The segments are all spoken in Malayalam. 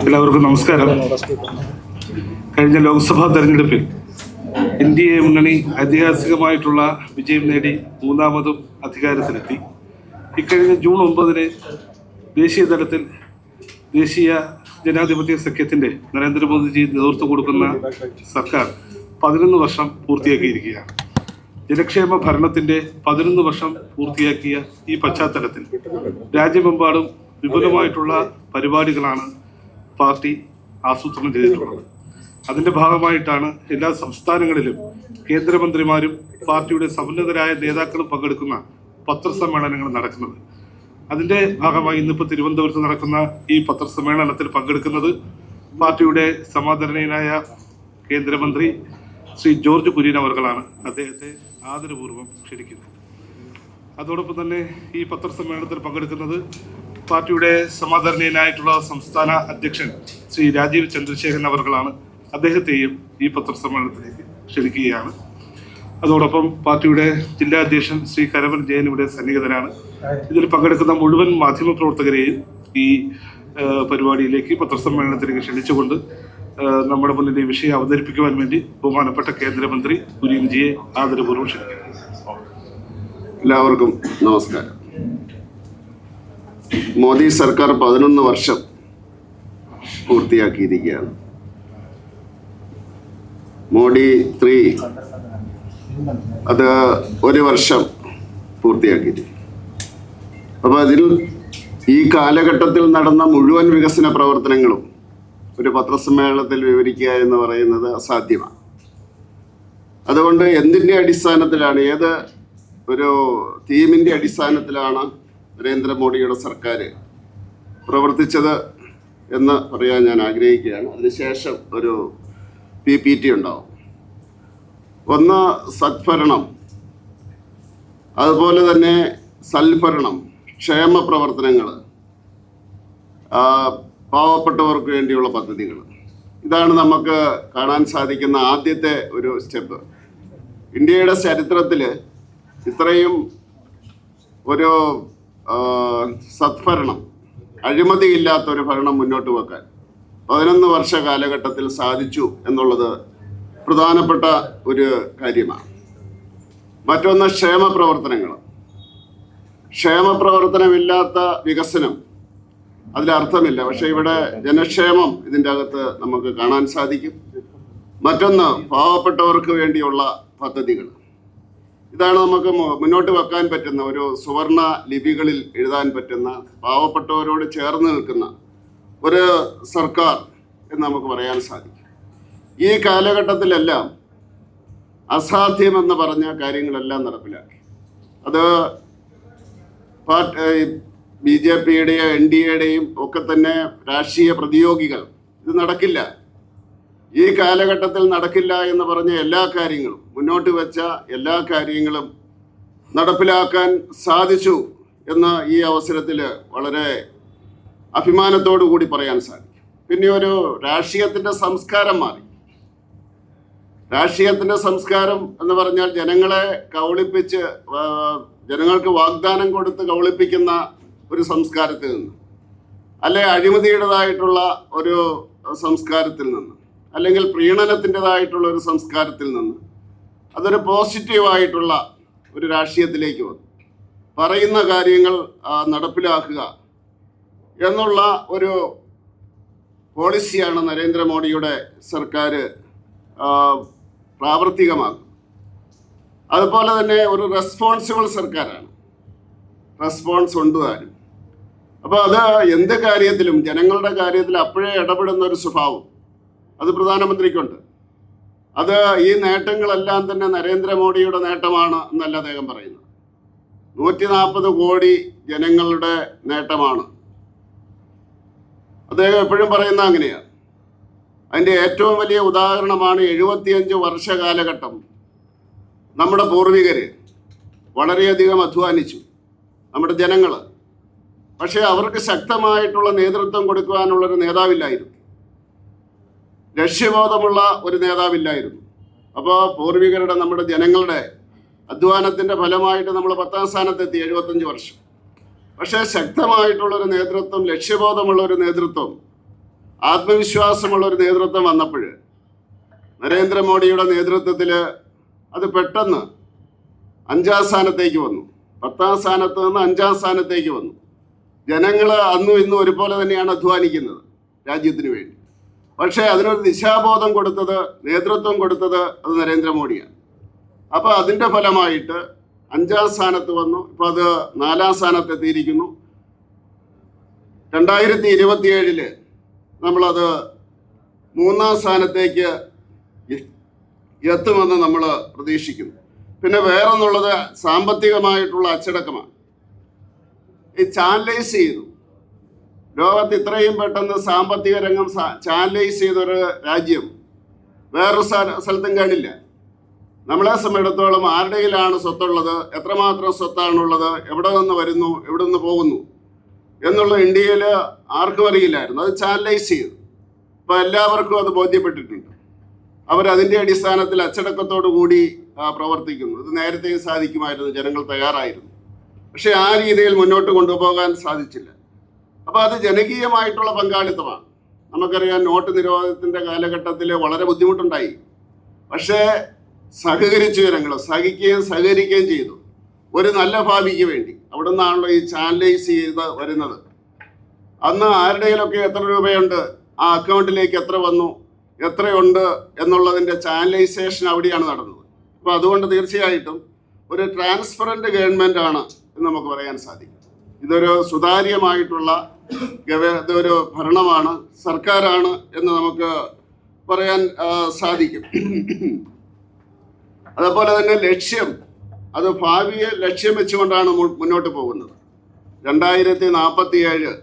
എല്ലാവർക്കും നമസ്കാരം. കഴിഞ്ഞ ലോക്സഭാ തെരഞ്ഞെടുപ്പിൽ NDA മുന്നണി ഐതിഹാസികമായിട്ടുള്ള വിജയം നേടി മൂന്നാമതും അധികാരത്തിലെത്തി. ഇക്കഴിഞ്ഞ ജൂൺ 9 ദേശീയ തലത്തിൽ ദേശീയ ജനാധിപത്യ സഖ്യത്തിൻ്റെ നരേന്ദ്രമോദിജി നേതൃത്വം കൊടുക്കുന്ന സർക്കാർ 11 വർഷം പൂർത്തിയാക്കിയിരിക്കുകയാണ്. ജനക്ഷേമ ഭരണത്തിൻ്റെ 11 വർഷം പൂർത്തിയാക്കിയ ഈ പശ്ചാത്തലത്തിൽ രാജ്യമെമ്പാടും വിപുലമായിട്ടുള്ള പരിപാടികളാണ് പാർട്ടി ആസൂത്രണം ചെയ്തിട്ടുള്ളത്. അതിൻ്റെ ഭാഗമായിട്ടാണ് എല്ലാ സംസ്ഥാനങ്ങളിലും കേന്ദ്രമന്ത്രിമാരും പാർട്ടിയുടെ സമുന്നതരായ നേതാക്കളും പങ്കെടുക്കുന്ന പത്രസമ്മേളനങ്ങൾ നടക്കുന്നത്. അതിൻ്റെ ഭാഗമായി ഇന്നിപ്പോൾ തിരുവനന്തപുരത്ത് നടക്കുന്ന ഈ പത്രസമ്മേളനത്തിൽ പങ്കെടുക്കുന്നത് പാർട്ടിയുടെ സമാദരണീയനായ കേന്ദ്രമന്ത്രി ശ്രീ ജോർജ് കുര്യൻ അവർകളാണ്. അദ്ദേഹത്തെ ആദരപൂർവ്വം ക്ഷണിക്കുന്നു. അതോടൊപ്പം തന്നെ ഈ പത്രസമ്മേളനത്തിൽ പങ്കെടുക്കുന്നത് പാർട്ടിയുടെ സമാദരണീയനായിട്ടുള്ള സംസ്ഥാന അധ്യക്ഷൻ ശ്രീ രാജീവ് ചന്ദ്രശേഖരൻ അവർകളാണ്. അദ്ദേഹത്തെയും ഈ പത്രസമ്മേളനത്തിലേക്ക് ക്ഷണിക്കുകയാണ്. അതോടൊപ്പം പാർട്ടിയുടെ ജില്ലാ അധ്യക്ഷൻ ശ്രീ കരവൻ ജയൻ ഇവിടെ സന്നിഹിതരാണ്. ഇതിൽ പങ്കെടുക്കുന്ന മുഴുവൻ മാധ്യമപ്രവർത്തകരെയും ഈ പരിപാടിയിലേക്ക് പത്രസമ്മേളനത്തിലേക്ക് ക്ഷണിച്ചുകൊണ്ട് നമ്മുടെ മുന്നിൽ ഈ വിഷയം അവതരിപ്പിക്കുവാൻ വേണ്ടി ബഹുമാനപ്പെട്ട കേന്ദ്രമന്ത്രി കുര്യൻജിയെ ആദരപൂർവ്വം ക്ഷണിക്കുന്നു. എല്ലാവർക്കും നമസ്കാരം. മോദി സർക്കാർ 11 വർഷം പൂർത്തിയാക്കിയിരിക്കുകയാണ്. മോഡി 3 അത് 1 വർഷം പൂർത്തിയാക്കിയിരിക്കും. അപ്പോൾ അതിൽ ഈ കാലഘട്ടത്തിൽ നടന്ന മുഴുവൻ വികസന പ്രവർത്തനങ്ങളും ഒരു പത്രസമ്മേളനത്തിൽ വിവരിക്കുക എന്ന് പറയുന്നത് അസാധ്യമാണ്. അതുകൊണ്ട് എന്തിൻ്റെ അടിസ്ഥാനത്തിലാണ്, ഏത് ഒരു തീമിൻ്റെ അടിസ്ഥാനത്തിലാണ് നരേന്ദ്രമോദിയുടെ സർക്കാർ പ്രവർത്തിച്ചത് എന്ന് പറയാൻ ഞാൻ ആഗ്രഹിക്കുകയാണ്. അതിനുശേഷം ഒരു PPT ഉണ്ടാവും. ഒന്ന് സദ്ഭരണം, അതുപോലെ തന്നെ സൽഭരണം, ക്ഷേമ പ്രവർത്തനങ്ങൾ, പാവപ്പെട്ടവർക്ക് വേണ്ടിയുള്ള പദ്ധതികൾ. ഇതാണ് നമുക്ക് കാണാൻ സാധിക്കുന്ന ആദ്യത്തെ ഒരു സ്റ്റെപ്പ്. ഇന്ത്യയുടെ ചരിത്രത്തിൽ ഇത്രയും ഒരു സദ്ഭരണം, അഴിമതിയില്ലാത്തൊരു ഭരണം മുന്നോട്ട് വെക്കാൻ 11 വർഷ കാലഘട്ടത്തിൽ സാധിച്ചു എന്നുള്ളത് പ്രധാനപ്പെട്ട ഒരു കാര്യമാണ്. മറ്റൊന്ന് ക്ഷേമപ്രവർത്തനങ്ങൾ. ക്ഷേമപ്രവർത്തനമില്ലാത്ത വികസനം അതിലർത്ഥമില്ല. പക്ഷേ ഇവിടെ ജനക്ഷേമം ഇതിൻ്റെ അകത്ത് നമുക്ക് കാണാൻ സാധിക്കും. മറ്റൊന്ന് പാവപ്പെട്ടവർക്ക് വേണ്ടിയുള്ള പദ്ധതികൾ. ഇതാണ് നമുക്ക് മുന്നോട്ട് വെക്കാൻ പറ്റുന്ന, ഒരു സുവർണ ലിപികളിൽ എഴുതാൻ പറ്റുന്ന, പാവപ്പെട്ടവരോട് ചേർന്ന് നിൽക്കുന്ന ഒരു സർക്കാർ എന്ന് നമുക്ക് പറയാൻ സാധിക്കും. ഈ കാലഘട്ടത്തിലെല്ലാം അസാധ്യമെന്ന് പറഞ്ഞ കാര്യങ്ങളെല്ലാം നടപ്പിലാക്കി. അത് BJPയുടെയും NDAയുടെയും ഒക്കെ തന്നെ രാഷ്ട്രീയ പ്രതിയോഗികൾ ഇത് നടക്കില്ല, ഈ കാലഘട്ടത്തിൽ നടക്കില്ല എന്ന് പറഞ്ഞ എല്ലാ കാര്യങ്ങളും, മുന്നോട്ട് വെച്ച എല്ലാ കാര്യങ്ങളും നടപ്പിലാക്കാൻ സാധിച്ചു എന്ന് ഈ അവസരത്തിൽ വളരെ അഭിമാനത്തോടു കൂടി പറയാൻ സാധിക്കും. പിന്നെ ഒരു രാഷ്ട്രീയത്തിൻ്റെ സംസ്കാരം മാറി. രാഷ്ട്രീയത്തിൻ്റെ സംസ്കാരം എന്ന് പറഞ്ഞാൽ ജനങ്ങളെ കബളിപ്പിച്ച്, ജനങ്ങൾക്ക് വാഗ്ദാനം കൊടുത്ത് കബളിപ്പിക്കുന്ന ഒരു സംസ്കാരത്തിൽ നിന്ന്, അല്ലെ അഴിമതിയുടേതായിട്ടുള്ള ഒരു സംസ്കാരത്തിൽ നിന്ന്, അല്ലെങ്കിൽ പ്രീണനത്തിൻ്റെതായിട്ടുള്ള ഒരു സംസ്കാരത്തിൽ നിന്ന് അതൊരു പോസിറ്റീവായിട്ടുള്ള ഒരു രാഷ്ട്രീയത്തിലേക്ക് വന്നു. പറയുന്ന കാര്യങ്ങൾ നടപ്പിലാക്കുക എന്നുള്ള ഒരു പോളിസിയാണ് നരേന്ദ്രമോദിയുടെ സർക്കാർ പ്രാവർത്തികമാക്കും. അതുപോലെ തന്നെ ഒരു റെസ്പോൺസിബിൾ സർക്കാരാണ്, റെസ്പോൺസ് ഉണ്ട് താനും. അപ്പോൾ അത് എന്ത് കാര്യത്തിലും, ജനങ്ങളുടെ കാര്യത്തിൽ അപ്പോഴേ ഇടപെടുന്ന ഒരു സ്വഭാവം അത് പ്രധാനമന്ത്രിക്കുണ്ട്. അത് ഈ നേട്ടങ്ങളെല്ലാം തന്നെ നരേന്ദ്രമോദിയുടെ നേട്ടമാണ് എന്നല്ല അദ്ദേഹം പറയുന്നത്. 140 കോടി ജനങ്ങളുടെ നേട്ടമാണ് അദ്ദേഹം എപ്പോഴും പറയുന്ന അങ്ങനെയാണ്. അതിൻ്റെ ഏറ്റവും വലിയ ഉദാഹരണമാണ് 75 വർഷ കാലഘട്ടം നമ്മുടെ പൂർവികർ വളരെയധികം അധ്വാനിച്ചു, നമ്മുടെ ജനങ്ങൾ. പക്ഷേ അവർക്ക് ശക്തമായിട്ടുള്ള നേതൃത്വം കൊടുക്കുവാനുള്ളൊരു നേതാവില്ലായിരുന്നു, ലക്ഷ്യബോധമുള്ള ഒരു നേതാവില്ലായിരുന്നു. അപ്പോൾ പൂർവികരുടെ, നമ്മുടെ ജനങ്ങളുടെ അധ്വാനത്തിൻ്റെ ഫലമായിട്ട് നമ്മൾ 10ാം സ്ഥാനത്തെത്തി 75 വർഷം. പക്ഷേ ശക്തമായിട്ടുള്ളൊരു നേതൃത്വം, ലക്ഷ്യബോധമുള്ള ഒരു നേതൃത്വം ആത്മവിശ്വാസമുള്ള ഒരു നേതൃത്വം വന്നപ്പോൾ നരേന്ദ്രമോദിയുടെ നേതൃത്വത്തിൽ അത് പെട്ടെന്ന് 5-ാം സ്ഥാനത്തേക്ക് വന്നു. 10-ാം സ്ഥാനത്ത് നിന്ന് 5-ാം സ്ഥാനത്തേക്ക് വന്നു. ജനങ്ങൾ അന്നും ഇന്നും ഒരുപോലെ തന്നെയാണ് അധ്വാനിക്കുന്നത് രാജ്യത്തിന് വേണ്ടി. പക്ഷേ അതിനൊരു ദിശാബോധം കൊടുത്തത്, നേതൃത്വം കൊടുത്തത് അത് നരേന്ദ്രമോദിയാണ്. അപ്പോൾ അതിൻ്റെ ഫലമായിട്ട് 5-ാം സ്ഥാനത്ത് വന്നു. ഇപ്പോൾ അത് 4-ാം സ്ഥാനത്തെത്തിയിരിക്കുന്നു. 2027 നമ്മളത് 3-ാം സ്ഥാനത്തേക്ക് എത്തുമെന്ന് നമ്മൾ പ്രതീക്ഷിക്കുന്നു. പിന്നെ വേറൊന്നുള്ളത് സാമ്പത്തികമായിട്ടുള്ള അച്ചടക്കമാണ്. ഈ ചാനലൈസ് ചെയ്തു, ലോകത്ത് ഇത്രയും പെട്ടെന്ന് സാമ്പത്തിക രംഗം ചാനലൈസ് ചെയ്തൊരു രാജ്യം വേറൊരു സ്ഥലത്തും കാണില്ല. നമ്മളെ സംബന്ധിച്ചിടത്തോളം ആരുടെ കയ്യിലാണ് സ്വത്തുള്ളത്, എത്രമാത്രം സ്വത്താണുള്ളത്, എവിടെ നിന്ന് വരുന്നു, എവിടെ നിന്ന് പോകുന്നു എന്നുള്ള ഇന്ത്യയിൽ ആർക്കും അറിയില്ലായിരുന്നു. അത് ചാനലൈസ് ചെയ്തു. ഇപ്പോൾ എല്ലാവർക്കും അത് ബോധ്യപ്പെട്ടിട്ടുണ്ട്. അവരതിൻ്റെ അടിസ്ഥാനത്തിൽ അച്ചടക്കത്തോടു കൂടി പ്രവർത്തിക്കുന്നു. ഇത് നേരത്തെയും സാധിക്കുമായിരുന്നു, ജനങ്ങൾ തയ്യാറായിരുന്നു. പക്ഷെ ആ രീതിയിൽ മുന്നോട്ട് കൊണ്ടുപോകാൻ സാധിച്ചില്ല. അപ്പോൾ അത് ജനകീയമായിട്ടുള്ള പങ്കാളിത്തമാണ്. നമുക്കറിയാം, നോട്ട് നിരോധനത്തിൻ്റെ കാലഘട്ടത്തിൽ വളരെ ബുദ്ധിമുട്ടുണ്ടായി. പക്ഷേ സഹകരിച്ചു, ജനങ്ങൾ സഹിക്കുകയും സഹകരിക്കുകയും ചെയ്തു ഒരു നല്ല ഭാവിക്ക് വേണ്ടി. അവിടെ നിന്നാണല്ലോ ഈ ചാനലൈസ് ചെയ്ത് വരുന്നത്. അന്ന് ആരുടെയിലൊക്കെ എത്ര രൂപയുണ്ട്, ആ അക്കൗണ്ടിലേക്ക് എത്ര വന്നു, എത്രയുണ്ട് എന്നുള്ളതിൻ്റെ ചാനലൈസേഷൻ അവിടെയാണ് നടന്നത്. അപ്പോൾ അതുകൊണ്ട് തീർച്ചയായിട്ടും ഒരു ട്രാൻസ്പെറൻറ്റ് ഗവൺമെൻറ് ആണ് എന്ന് നമുക്ക് പറയാൻ സാധിക്കും. ഇതൊരു സുതാര്യമായിട്ടുള്ള ഇതൊരു ഭരണമാണ്, സർക്കാരാണ് എന്ന് നമുക്ക് പറയാൻ സാധിക്കും. അതുപോലെ തന്നെ ലക്ഷ്യം, അത് ഭാവിയെ ലക്ഷ്യം വെച്ചുകൊണ്ടാണ് മുന്നോട്ട് പോകുന്നത്. 2047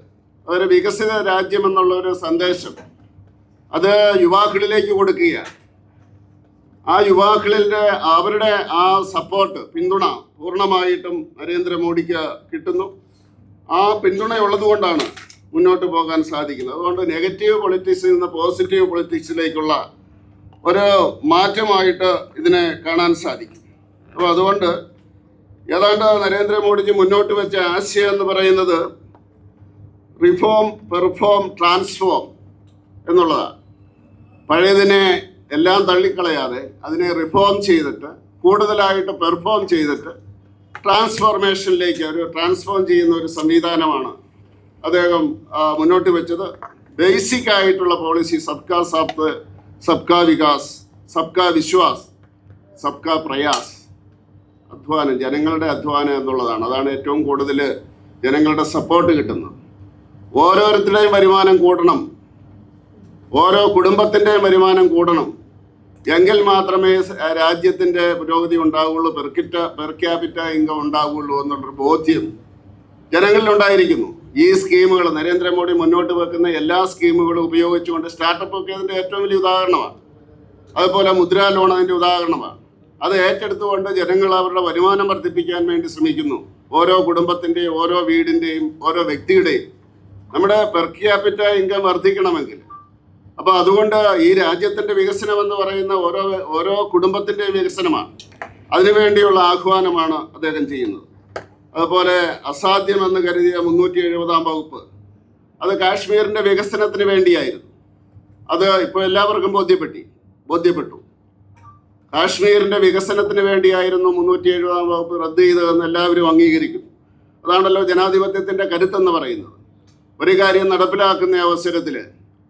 അതൊരു വികസിത രാജ്യം എന്നുള്ളൊരു സന്ദേശം അത് യുവാക്കളിലേക്ക് കൊടുക്കുകയാണ്. ആ യുവാക്കളിൻ്റെ അവരുടെ ആ സപ്പോർട്ട്, പിന്തുണ പൂർണ്ണമായിട്ടും നരേന്ദ്രമോദിക്ക് കിട്ടുന്നു. ആ പിന്തുണയുള്ളത് കൊണ്ടാണ് മുന്നോട്ട് പോകാൻ സാധിക്കുന്നത്. അതുകൊണ്ട് നെഗറ്റീവ് പൊളിറ്റിക്സിൽ നിന്ന് പോസിറ്റീവ് പൊളിറ്റിക്സിലേക്കുള്ള ഒരു മാറ്റമായിട്ട് ഇതിനെ കാണാൻ സാധിക്കും. അപ്പോൾ അതുകൊണ്ട് ഏതാണ്ട് നരേന്ദ്രമോദിജി മുന്നോട്ട് വെച്ച ആശയം എന്ന് പറയുന്നത് റിഫോം, പെർഫോം, ട്രാൻസ്ഫോം എന്നുള്ളതാണ്. പഴയതിനെ എല്ലാം തള്ളിക്കളയാതെ അതിനെ റിഫോം ചെയ്തിട്ട് കൂടുതലായിട്ട് പെർഫോം ചെയ്തിട്ട് ട്രാൻസ്ഫോർമേഷനിലേക്ക് ഒരു ട്രാൻസ്ഫോം ചെയ്യുന്ന ഒരു സംവിധാനമാണ് അദ്ദേഹം മുന്നോട്ട് വെച്ചത്. ബേസിക് ആയിട്ടുള്ള പോളിസി സബ്കാ സാത്ത്, സബ്കാ വികാസ്, സബ്കാ വിശ്വാസ്, സബ്കാ പ്രയാസ്. അധ്വാനം, ജനങ്ങളുടെ അധ്വാനം എന്നുള്ളതാണ്. അതാണ് ഏറ്റവും കൂടുതൽ ജനങ്ങളുടെ സപ്പോർട്ട് കിട്ടുന്നത്. ഓരോരുത്തരുടെയും വരുമാനം കൂടണം, ഓരോ കുടുംബത്തിൻ്റെയും വരുമാനം കൂടണം. എങ്കിൽ മാത്രമേ രാജ്യത്തിൻ്റെ പുരോഗതി ഉണ്ടാവുകയുള്ളൂ, പെർ ക്യാപിറ്റ ഇൻകം ഉണ്ടാവുകയുള്ളൂ എന്നുള്ളൊരു ബോധ്യം ജനങ്ങളിലുണ്ടായിരിക്കുന്നു. ഈ സ്കീമുകൾ, നരേന്ദ്രമോദി മുന്നോട്ട് വെക്കുന്ന എല്ലാ സ്കീമുകളും ഉപയോഗിച്ചുകൊണ്ട് സ്റ്റാർട്ടപ്പ് ഒക്കെ അതിൻ്റെ ഏറ്റവും വലിയ ഉദാഹരണമാണ്. അതുപോലെ മുദ്രാ ലോൺ അതിൻ്റെ ഉദാഹരണമാണ്. അത് ഏറ്റെടുത്തുകൊണ്ട് ജനങ്ങൾ അവരുടെ വരുമാനം വർദ്ധിപ്പിക്കാൻ വേണ്ടി ശ്രമിക്കുന്നു. ഓരോ കുടുംബത്തിൻ്റെയും, ഓരോ വീടിൻ്റെയും, ഓരോ വ്യക്തിയുടെയും നമ്മുടെ പെർ ക്യാപിറ്റ ഇൻകം വർദ്ധിക്കണമെങ്കിൽ, അപ്പോൾ അതുകൊണ്ട് ഈ രാജ്യത്തിൻ്റെ വികസനം എന്ന് പറയുന്ന ഓരോ കുടുംബത്തിൻ്റെയും വികസനമാണ്. അതിനുവേണ്ടിയുള്ള ആഹ്വാനമാണ് അദ്ദേഹം ചെയ്യുന്നത്. അതുപോലെ അസാധ്യമെന്ന് കരുതിയ 370-ാം വകുപ്പ്, അത് കാശ്മീരിൻ്റെ വികസനത്തിന് വേണ്ടിയായിരുന്നു. അത് ഇപ്പോൾ എല്ലാവർക്കും ബോധ്യപ്പെട്ടു. കാശ്മീരിൻ്റെ വികസനത്തിന് വേണ്ടിയായിരുന്നു 370-ാം വകുപ്പ് റദ്ദ് ചെയ്തതെന്ന് എല്ലാവരും അംഗീകരിക്കുന്നു. അതാണല്ലോ ജനാധിപത്യത്തിൻ്റെ കരുത്തെന്ന് പറയുന്നത്. ഒരു കാര്യം നടപ്പിലാക്കുന്ന അവസരത്തിൽ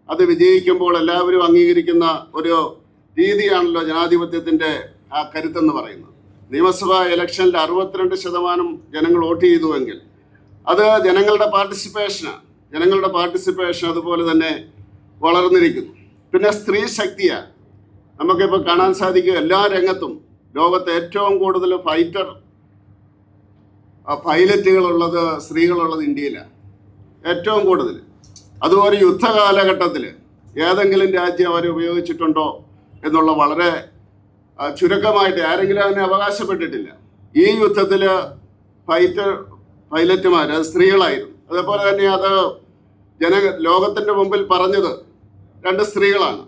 അത് വിജയിക്കുമ്പോൾ എല്ലാവരും അംഗീകരിക്കുന്ന ഒരു രീതിയാണല്ലോ ജനാധിപത്യത്തിൻ്റെ ആ കരുത്തെന്ന് പറയുന്നത്. നിയമസഭാ ഇലക്ഷനിൽ 62% ജനങ്ങൾ വോട്ട് ചെയ്തുവെങ്കിൽ അത് ജനങ്ങളുടെ പാർട്ടിസിപ്പേഷൻ അതുപോലെ തന്നെ വളർന്നിരിക്കുന്നു. പിന്നെ സ്ത്രീ ശക്തിയാണ്. നമുക്കിപ്പോൾ കാണാൻ സാധിക്കും, എല്ലാ രംഗത്തും ലോകത്ത് ഏറ്റവും കൂടുതൽ പൈലറ്റുകളുള്ളത്, സ്ത്രീകളുള്ളത് ഇന്ത്യയിലാണ് ഏറ്റവും കൂടുതൽ. അതുപോലെ യുദ്ധകാലഘട്ടത്തിൽ ഏതെങ്കിലും രാജ്യം അവർ ഉപയോഗിച്ചിട്ടുണ്ടോ എന്നുള്ള വളരെ ചുരുക്കമായിട്ട് ആരെങ്കിലും അതിനെ അവകാശപ്പെട്ടിട്ടില്ല. ഈ യുദ്ധത്തിൽ പൈലറ്റുമാർ അത് സ്ത്രീകളായിരുന്നു. അതേപോലെ തന്നെ അത് ലോകത്തിൻ്റെ മുമ്പിൽ പറഞ്ഞത് 2 സ്ത്രീകളാണ്.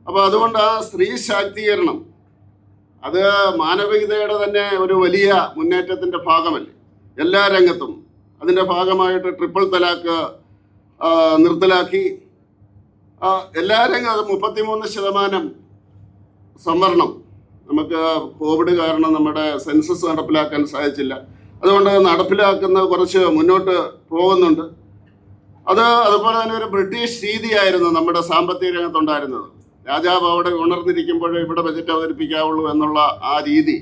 അപ്പോൾ അതുകൊണ്ട് ആ സ്ത്രീ ശാക്തീകരണം അത് മാനവികതയുടെ തന്നെ ഒരു വലിയ മുന്നേറ്റത്തിൻ്റെ ഭാഗമല്ലേ. എല്ലാ രംഗത്തും അതിൻ്റെ ഭാഗമായിട്ട് ട്രിപ്പിൾ തലാക്ക് നിർത്തലാക്കി, എല്ലാ രംഗത്തും 33% സംവരണം. നമുക്ക് കോവിഡ് കാരണം നമ്മുടെ സെൻസസ് നടപ്പിലാക്കാൻ സാധിച്ചില്ല. അതുകൊണ്ട് നടപ്പിലാക്കുന്ന കുറച്ച് മുന്നോട്ട് പോകുന്നുണ്ട്. അതുപോലെ തന്നെ ഒരു ബ്രിട്ടീഷ് രീതിയായിരുന്നു നമ്മുടെ സാമ്പത്തിക രംഗത്തുണ്ടായിരുന്നത്. രാജാവ് അവിടെ ഉണർന്നിരിക്കുമ്പോഴേ ഇവിടെ ബജറ്റ് അവതരിപ്പിക്കാവുള്ളൂ എന്നുള്ള ആ രീതി.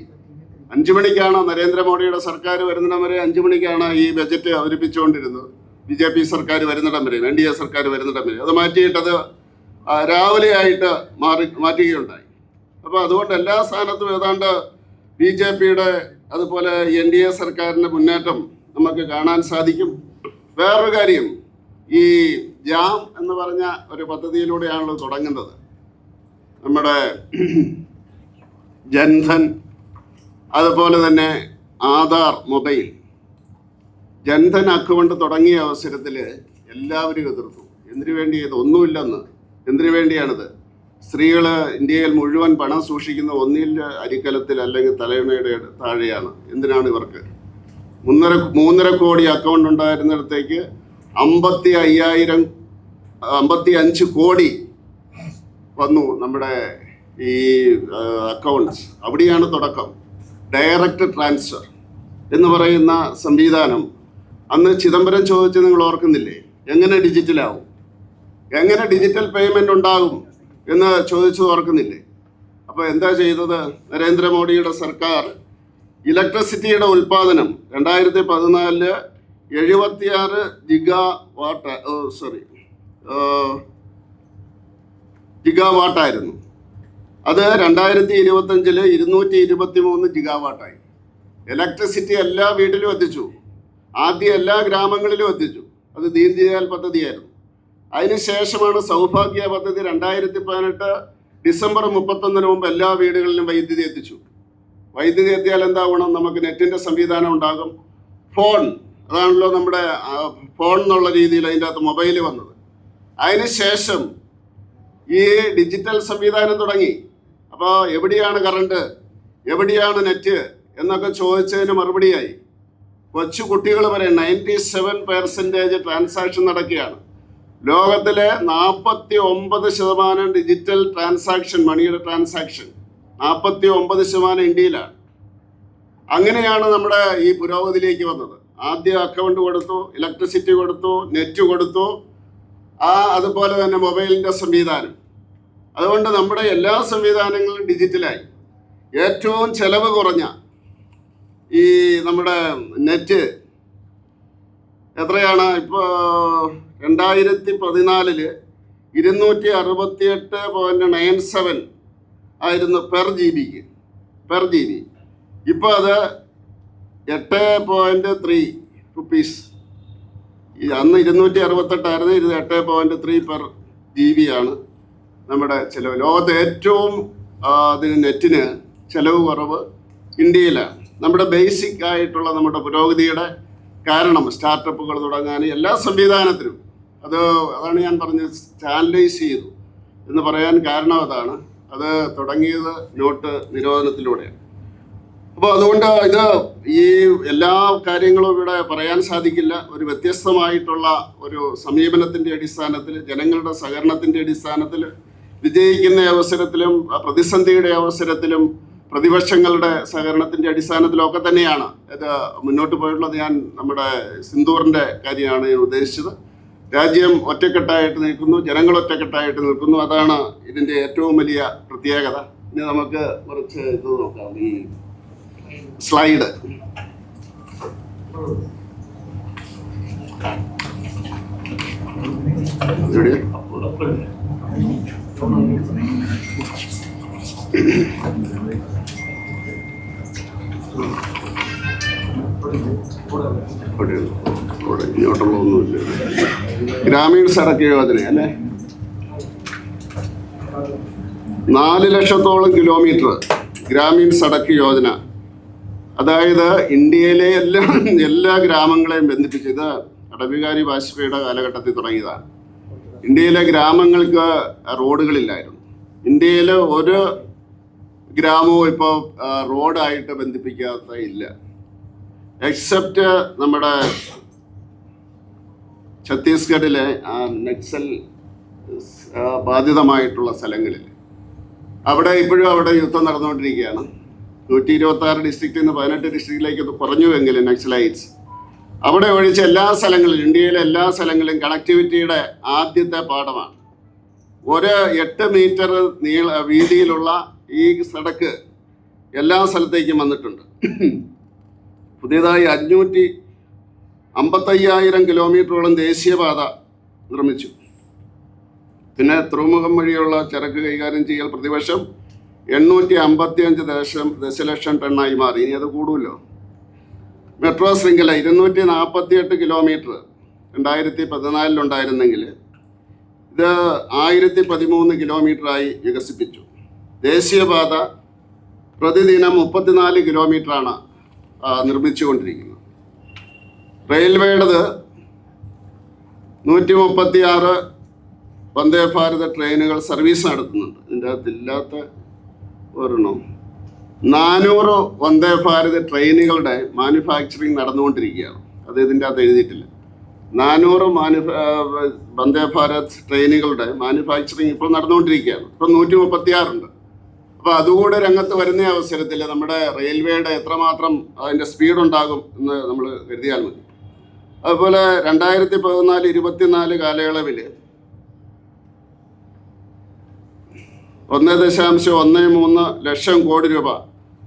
5 മണിക്കാണ് നരേന്ദ്രമോദിയുടെ സർക്കാർ വരുന്നിടം വരെ 5 മണിക്കാണ് ഈ ബജറ്റ് അവതരിപ്പിച്ചുകൊണ്ടിരുന്നത്. BJP സർക്കാർ വരുന്നിടം വരെ, NDA സർക്കാർ വരുന്നിടം വരെ. അത് മാറ്റിയിട്ടത് രാവിലെ ആയിട്ട് മാറ്റുകയുണ്ടായി. അപ്പോൾ അതുകൊണ്ട് എല്ലാ സ്ഥാനത്തും ഏതാണ്ട് BJPയുടെ അതുപോലെ NDA സർക്കാരിൻ്റെ മുന്നേറ്റം നമുക്ക് കാണാൻ സാധിക്കും. വേറൊരു കാര്യം, ഈ ജാം എന്ന് പറഞ്ഞ ഒരു പദ്ധതിയിലൂടെയാണല്ലോ തുടങ്ങുന്നത്. നമ്മുടെ ജൻധൻ, അതുപോലെ തന്നെ ആധാർ മൊബൈൽ. ജൻധൻ അക്കൗണ്ട് തുടങ്ങിയ അവസരത്തിൽ എല്ലാവരും എതിർത്തു. എന്തിനു വേണ്ടി? ഇതൊന്നുമില്ലെന്ന്. എന്തിനു വേണ്ടിയാണിത്? സ്ത്രീകൾ ഇന്ത്യയിൽ മുഴുവൻ പണം സൂക്ഷിക്കുന്ന ഒന്നിൽ അരിക്കലത്തിൽ അല്ലെങ്കിൽ തലയിണയുടെ താഴെയാണ്. എന്തിനാണ് ഇവർക്ക്? 3.5 കോടി അക്കൗണ്ട് ഉണ്ടായിരുന്നിടത്തേക്ക് 55 കോടി വന്നു നമ്മുടെ ഈ അക്കൗണ്ട്സ്. അവിടെയാണ് തുടക്കം. ഡയറക്റ്റ് ട്രാൻസ്ഫർ എന്ന് പറയുന്ന സംവിധാനം അന്ന് ചിദംബരം ചോദിച്ച് നിങ്ങൾ ഓർക്കുന്നില്ലേ? എങ്ങനെ ഡിജിറ്റലാവും, എങ്ങനെ ഡിജിറ്റൽ പേയ്മെൻ്റ് ഉണ്ടാകും എന്ന് ചോദിച്ചു ഓർക്കുന്നില്ലേ? അപ്പോൾ എന്താ ചെയ്തത്? നരേന്ദ്രമോദിയുടെ സർക്കാർ ഇലക്ട്രിസിറ്റിയുടെ ഉൽപ്പാദനം 2014 76 ജിഗാവാട്ടായിരുന്നു. അത് 2025 223 ജിഗാവാട്ടായി. ഇലക്ട്രിസിറ്റി എല്ലാ വീട്ടിലും എത്തിച്ചു. ആദ്യം എല്ലാ ഗ്രാമങ്ങളിലും എത്തിച്ചു. അത് ദീൻ ദയാൽ പദ്ധതിയായിരുന്നു. അതിനുശേഷമാണ് സൗഭാഗ്യ പദ്ധതി 2018 ഡിസംബർ 31 മുമ്പ് എല്ലാ വീടുകളിലും വൈദ്യുതി എത്തിച്ചു. വൈദ്യുതി എത്തിയാൽ എന്താ ഗുണം? നമുക്ക് നെറ്റിൻ്റെ സംവിധാനം ഉണ്ടാകും. ഫോൺ, അതാണല്ലോ നമ്മുടെ ഫോൺ എന്നുള്ള രീതിയിൽ അതിൻ്റെ അകത്ത് മൊബൈൽ വന്നത്. അതിനുശേഷം ഈ ഡിജിറ്റൽ സംവിധാനം തുടങ്ങി. അപ്പോൾ എവിടെയാണ് കറണ്ട്, എവിടെയാണ് നെറ്റ് എന്നൊക്കെ ചോദിച്ചതിന് മറുപടിയായി കൊച്ചു കുട്ടികൾ വരെ 97% ട്രാൻസാക്ഷൻ നടക്കുകയാണ്. ലോകത്തിലെ 49% ഡിജിറ്റൽ ട്രാൻസാക്ഷൻ, മണിയുടെ ട്രാൻസാക്ഷൻ 49% ഇന്ത്യയിലാണ്. അങ്ങനെയാണ് നമ്മുടെ ഈ പുരോഗതിയിലേക്ക് വന്നത്. ആദ്യം അക്കൗണ്ട് കൊടുത്തു, ഇലക്ട്രിസിറ്റി കൊടുത്തു, നെറ്റ് കൊടുത്തു, അതുപോലെ തന്നെ മൊബൈലിൻ്റെ സംവിധാനം. അതുകൊണ്ട് നമ്മുടെ എല്ലാ സംവിധാനങ്ങളും ഡിജിറ്റലായി. ഏറ്റവും ചെലവ് കുറഞ്ഞ ഈ നമ്മുടെ നെറ്റ് എത്രയാണ്? ഇപ്പോൾ 2014 268.97 ആയിരുന്നു പെർ ജി ബി. ഇപ്പോൾ അത് 8.3 റുപ്പീസ്. അന്ന് 268 ഇത് 8.3 പെർ GB ആണ് നമ്മുടെ ചിലവ്. ലോകത്ത് ഏറ്റവും നെറ്റിന് ചിലവ് കുറവ് ഇന്ത്യയിലാണ്. നമ്മുടെ ബേസിക് ആയിട്ടുള്ള നമ്മുടെ പുരോഗതിയുടെ കാരണം സ്റ്റാർട്ടപ്പുകൾ തുടങ്ങാൻ എല്ലാ സംവിധാനത്തിനും അതാണ് ഞാൻ പറഞ്ഞത്, ചാനലൈസ് ചെയ്തു എന്ന് പറയാൻ കാരണം അതാണ്. അത് തുടങ്ങിയത് നോട്ട് നിരോധനത്തിലൂടെയാണ്. അപ്പോൾ അതുകൊണ്ട് ഈ എല്ലാ കാര്യങ്ങളും ഇവിടെ പറയാൻ സാധിക്കില്ല. ഒരു വ്യത്യസ്തമായിട്ടുള്ള ഒരു സമീപനത്തിൻ്റെ അടിസ്ഥാനത്തിൽ, ജനങ്ങളുടെ സഹകരണത്തിൻ്റെ അടിസ്ഥാനത്തിൽ, വിജയിക്കുന്ന അവസരത്തിലും പ്രതിസന്ധിയുടെ അവസരത്തിലും പ്രതിപക്ഷങ്ങളുടെ സഹകരണത്തിൻ്റെ അടിസ്ഥാനത്തിലൊക്കെ തന്നെയാണ് ഇത് മുന്നോട്ട് പോയിട്ടുള്ളത്. ഞാൻ നമ്മുടെ സിന്ദൂറിൻ്റെ കാര്യമാണ് ഞാൻ ഉദ്ദേശിച്ചത്. രാജ്യം ഒറ്റക്കെട്ടായിട്ട് നിൽക്കുന്നു, ജനങ്ങൾ ഒറ്റക്കെട്ടായിട്ട് നിൽക്കുന്നു. അതാണ് ഇതിൻ്റെ ഏറ്റവും വലിയ പ്രത്യേകത. ഇനി നമുക്ക് കുറച്ച് ഇത് നോക്കാം. ഈ സ്ലൈഡ് ഇങ്ങോട്ടുള്ള ഒന്നുമില്ല. ഗ്രാമീണ സടക്ക് യോജന അല്ലേ? 4 ലക്ഷത്തോളം കിലോമീറ്റർ ഗ്രാമീൺ സടക്ക് യോജന. അതായത് ഇന്ത്യയിലെ എല്ലാ ഗ്രാമങ്ങളെയും ബന്ധിപ്പിച്ച്. ഇത് അടൽ ബിഹാരി വാജ്പേയിയുടെ കാലഘട്ടത്തിൽ തുടങ്ങിയതാണ്. ഇന്ത്യയിലെ ഗ്രാമങ്ങൾക്ക് റോഡുകളില്ലായിരുന്നു. ഇന്ത്യയിലെ ഒരു ഗ്രാമവും ഇപ്പോൾ റോഡായിട്ട് ബന്ധിപ്പിക്കാത്ത ഇല്ല. എക്സെപ്റ്റ് നമ്മുടെ ഛത്തീസ്ഗഡിലെ നക്സൽ ബാധിതമായിട്ടുള്ള സ്ഥലങ്ങളിൽ അവിടെ ഇപ്പോഴും അവിടെ യുദ്ധം നടന്നുകൊണ്ടിരിക്കുകയാണ്. 126 ഡിസ്ട്രിക്റ്റിൽ നിന്ന് 18 ഡിസ്ട്രിക്റ്റിലേക്ക് കുറഞ്ഞുവെങ്കിലും നക്സലൈറ്റ്സ് അവിടെ ഒഴിച്ച എല്ലാ സ്ഥലങ്ങളിലും, ഇന്ത്യയിലെ എല്ലാ സ്ഥലങ്ങളിലും കണക്ടിവിറ്റിയുടെ ആദ്യത്തെ പാഠമാണ്. 8 മീറ്റർ വീതിയിലുള്ള ഈ സടക്ക് എല്ലാ സ്ഥലത്തേക്കും വന്നിട്ടുണ്ട്. പുതിയതായി 555,000 കിലോമീറ്ററോളം ദേശീയപാത നിർമ്മിച്ചു. പിന്നെ തുറമുഖം വഴിയുള്ള ചരക്ക് കൈകാര്യം ചെയ്യൽ പ്രതിവർഷം 855 ദശലക്ഷം ടണ്ണായി മാറി. ഇനി അത് കൂടുമല്ലോ. മെട്രോ ശൃംഖല 248 കിലോമീറ്റർ 2014 ഉണ്ടായിരുന്നെങ്കിൽ ഇത് 1013 കിലോമീറ്ററായി വികസിപ്പിച്ചു. ദേശീയപാത പ്രതിദിനം 34 കിലോമീറ്ററാണ് നിർമ്മിച്ചുകൊണ്ടിരിക്കുന്നത്. റെയിൽവേയുടേത് 136 വന്ദേ ഭാരത് ട്രെയിനുകൾ സർവീസ് നടത്തുന്നുണ്ട്. ഇതിൻ്റെ അകത്തില്ലാത്ത ഒരെണ്ണം 400 വന്ദേ ഭാരത് ട്രെയിനുകളുടെ മാനുഫാക്ചറിങ് നടന്നുകൊണ്ടിരിക്കുകയാണ്. അത് ഇതിൻ്റെ അകത്ത് എഴുതിയിട്ടില്ല. 400 വന്ദേ ഭാരത് ട്രെയിനുകളുടെ മാനുഫാക്ചറിങ് ഇപ്പോൾ നടന്നുകൊണ്ടിരിക്കുകയാണ്. ഇപ്പം 136 ഉണ്ട്. അപ്പോൾ അതുകൂടെ രംഗത്ത് വരുന്ന അവസരത്തിൽ നമ്മുടെ റെയിൽവേയുടെ എത്രമാത്രം അതിൻ്റെ സ്പീഡ് ഉണ്ടാകും എന്ന് നമ്മൾ കരുതിയാൽ മതി. അതുപോലെ 2014-24 കാലയളവിൽ 1.13 ലക്ഷം കോടി രൂപ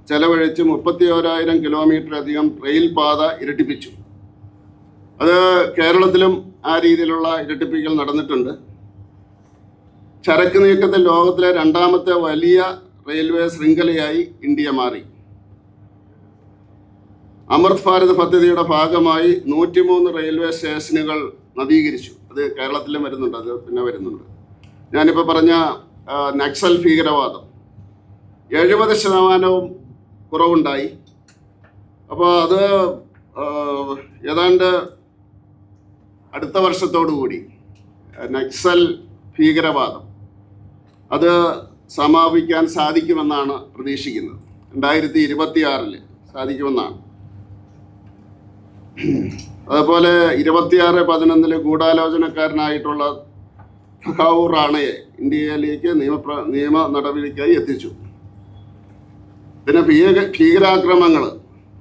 ചെലവഴിച്ച് 31,000 കിലോമീറ്റർ അധികം റെയിൽ പാത ഇരട്ടിപ്പിച്ചു. അത് കേരളത്തിലും ആ രീതിയിലുള്ള ഇരട്ടിപ്പിക്കൽ നടന്നിട്ടുണ്ട്. ചരക്ക് നീക്കത്തിൽ ലോകത്തിലെ 2ാമത്തെ വലിയ റെയിൽവേ ശൃംഖലയായി ഇന്ത്യ മാറി. അമൃത് ഭാരത് പദ്ധതിയുടെ ഭാഗമായി 103 റെയിൽവേ സ്റ്റേഷനുകൾ നവീകരിച്ചു. അത് കേരളത്തിലും വരുന്നുണ്ട്, അത് പിന്നെ വരുന്നുണ്ട്. ഞാനിപ്പോൾ പറഞ്ഞ നക്സൽ ഭീകരവാദം 70% കുറവുണ്ടായി. അപ്പോൾ അത് ഏതാണ്ട് അടുത്ത വർഷത്തോടുകൂടി നക്സൽ ഭീകരവാദം അത് സമാപിക്കാൻ സാധിക്കുമെന്നാണ് പ്രതീക്ഷിക്കുന്നത്. 2026 സാധിക്കുമെന്നാണ്. അതുപോലെ 26/11 ഗൂഢാലോചനക്കാരനായിട്ടുള്ള തഹാവൂർ റാണയെ ഇന്ത്യയിലേക്ക് നിയമ നടപടിക്കായി എത്തിച്ചു. പിന്നെ ഭീകരാക്രമണങ്ങൾ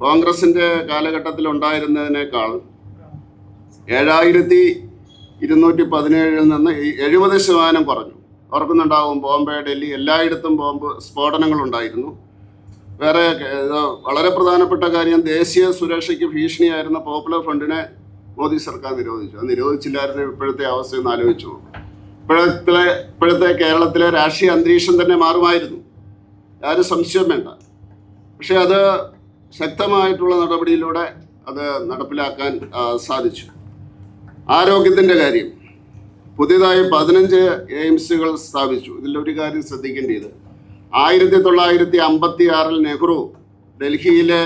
കോൺഗ്രസിൻ്റെ കാലഘട്ടത്തിൽ ഉണ്ടായിരുന്നതിനേക്കാൾ 7,217 നിന്ന് 70% കുറഞ്ഞു. ഓർക്കുന്നുണ്ടാവും, ബോംബെ, ഡൽഹി എല്ലായിടത്തും ബോംബ് സ്ഫോടനങ്ങളുണ്ടായിരുന്നു. വേറെ വളരെ പ്രധാനപ്പെട്ട കാര്യം, ദേശീയ സുരക്ഷയ്ക്ക് ഭീഷണിയായിരുന്ന പോപ്പുലർ ഫ്രണ്ടിനെ മോദി സർക്കാർ നിരോധിച്ചു. അത് നിരോധിച്ചില്ലായിരുന്നു ഇപ്പോഴത്തെ അവസ്ഥയൊന്ന് ആലോചിച്ചു. ഇപ്പോഴത്തെ കേരളത്തിലെ രാഷ്ട്രീയ അന്തരീക്ഷം തന്നെ മാറുമായിരുന്നു, ആരും സംശയം വേണ്ട. പക്ഷെ അത് ശക്തമായിട്ടുള്ള നടപടിയിലൂടെ അത് നടപ്പിലാക്കാൻ സാധിച്ചു. ആരോഗ്യത്തിൻ്റെ കാര്യം, പുതിയതായി 15 എയിംസുകൾ സ്ഥാപിച്ചു. ഇതിലൊരു കാര്യം ശ്രദ്ധിക്കേണ്ടത്, 1956 നെഹ്റു ഡൽഹിയിലെ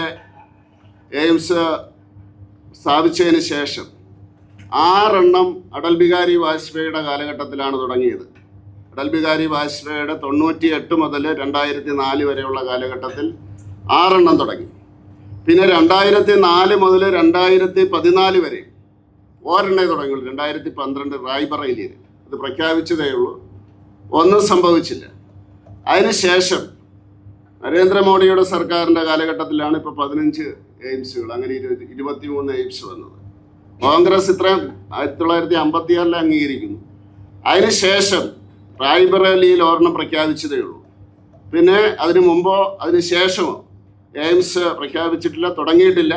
എയിംസ് സ്ഥാപിച്ചതിന് ശേഷം 6 അടൽ ബിഹാരി വാജ്പേയിയുടെ കാലഘട്ടത്തിലാണ് തുടങ്ങിയത്. അടൽ ബിഹാരി വാജ്പേയിയുടെ 98 മുതൽ 2004 വരെയുള്ള കാലഘട്ടത്തിൽ 6 തുടങ്ങി. പിന്നെ 2004 മുതൽ 2014 വരെ ഒരെണ്ണേ തുടങ്ങിയുള്ളൂ. 2012 റായ്ബറേലിയിൽ ഇത് പ്രഖ്യാപിച്ചതേ ഉള്ളൂ, ഒന്നും സംഭവിച്ചില്ല. അതിനുശേഷം നരേന്ദ്രമോദിയുടെ സർക്കാരിൻ്റെ കാലഘട്ടത്തിലാണ് ഇപ്പോൾ 15 എയിംസുകൾ, അങ്ങനെ 23 എയിംസ് വന്നത്. കോൺഗ്രസ് ഇത്രയും 1956 അംഗീകരിക്കുന്നു. അതിനുശേഷം റായ്ബറേലിയിൽ ഒരെണ്ണം പ്രഖ്യാപിച്ചതേ ഉള്ളൂ. പിന്നെ അതിനു മുമ്പോ അതിന് ശേഷമോ എയിംസ് പ്രഖ്യാപിച്ചിട്ടില്ല, തുടങ്ങിയിട്ടില്ല.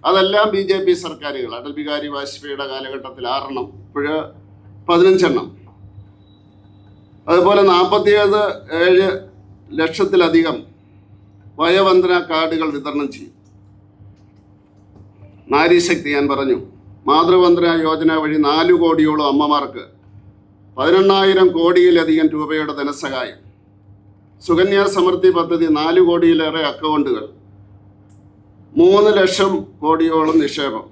അതെല്ലാം BJP സർക്കാരുകൾ. അടൽ ബിഹാരി വാജ്പേയിയുടെ കാലഘട്ടത്തിൽ 6, ഇപ്പോഴ് 15. അതുപോലെ 47 ലക്ഷത്തിലധികം വയോവന്ദന കാർഡുകൾ വിതരണം ചെയ്യും. നാരീശക്തി ഞാൻ പറഞ്ഞു, മാതൃവന്ദന യോജന വഴി 4 കോടിയോളം അമ്മമാർക്ക് 18,000 കോടിയിലധികം രൂപയുടെ ധനസഹായം. സുകന്യ സമൃദ്ധി പദ്ധതി 4 കോടിയിലേറെ അക്കൗണ്ടുകൾ, 3 ലക്ഷം കോടിയോളം നിക്ഷേപം.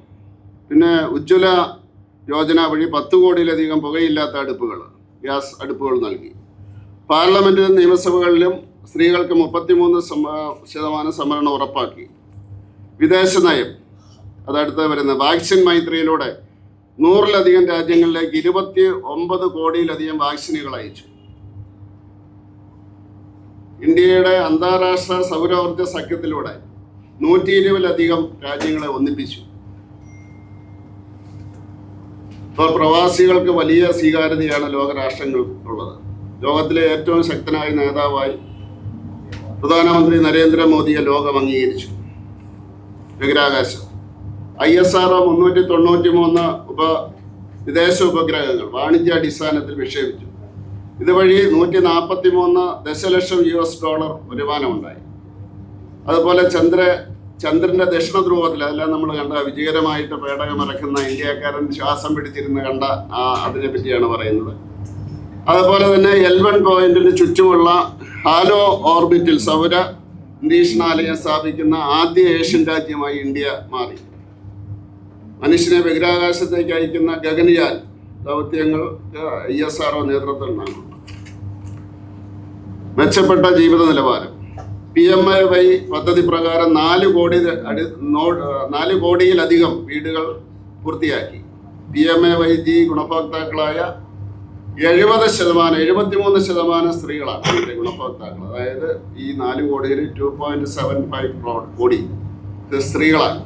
പിന്നെ ഉജ്ജ്വല യോജന വഴി 10 കോടിയിലധികം പുകയില്ലാത്ത അടുപ്പുകൾ, ഗ്യാസ് അടുപ്പുകൾ നൽകി. പാർലമെൻറ്റിലും നിയമസഭകളിലും സ്ത്രീകൾക്ക് 33% സംവരണം ഉറപ്പാക്കി. വിദേശ നയം, അതടുത്ത് വരുന്ന വാക്സിൻ മൈത്രിയിലൂടെ 100-ലധികം രാജ്യങ്ങളിലേക്ക് 29 കോടിയിലധികം വാക്സിനുകൾ അയച്ചു. ഇന്ത്യയുടെ അന്താരാഷ്ട്ര സൗരോർജ്ജ സഖ്യത്തിലൂടെ 120-ലധികം രാജ്യങ്ങളെ ഒന്നിപ്പിച്ചു. ഇപ്പോൾ പ്രവാസികൾക്ക് വലിയ സ്വീകാര്യതയാണ് ലോകരാഷ്ട്രങ്ങൾക്കുള്ളത്. ലോകത്തിലെ ഏറ്റവും ശക്തനായ നേതാവായി പ്രധാനമന്ത്രി നരേന്ദ്രമോദിയെ ലോകം അംഗീകരിച്ചു. ബഹിരാകാശം ISRO 393 വിദേശ ഉപഗ്രഹങ്ങൾ വാണിജ്യാടിസ്ഥാനത്തിൽ വിക്ഷേപിച്ചു. ഇതുവഴി $143 ദശലക്ഷം വരുമാനമുണ്ടായി. അതുപോലെ ചന്ദ്രന്റെ ദക്ഷിണ ധ്രുവത്തിൽ, അതെല്ലാം നമ്മൾ കണ്ട വിജയകരമായിട്ട് പേടകമിറക്കുന്ന ഇന്ത്യക്കാരൻ ശ്വാസം പിടിച്ചിരുന്ന് കണ്ട അതിനെ പറ്റിയാണ് പറയുന്നത്. അതുപോലെ തന്നെ L1 പോയിന്റിന് ചുറ്റുമുള്ള ഹാലോ ഓർബിറ്റിൽ സൗര നിരീക്ഷണാലയം സ്ഥാപിക്കുന്ന ആദ്യ ഏഷ്യൻ രാജ്യമായി ഇന്ത്യ മാറി. മനുഷ്യനെ ബഹിരാകാശത്തേക്ക് അയക്കുന്ന ഗഗൻയാൻ ദൗത്യങ്ങൾ ISRO നേതൃത്വം നൽകുന്നു. മെച്ചപ്പെട്ട ജീവിത നിലവാരം PMAY പദ്ധതി പ്രകാരം 4 കോടിയിലധികം വീടുകൾ പൂർത്തിയാക്കി. PMAY ഗുണഭോക്താക്കളായ 73% സ്ത്രീകളാണ് ഇതിന്റെ ഗുണഭോക്താക്കൾ. അതായത് ഈ 4 കോടിയിൽ 2.75 കോടി സ്ത്രീകളാണ്.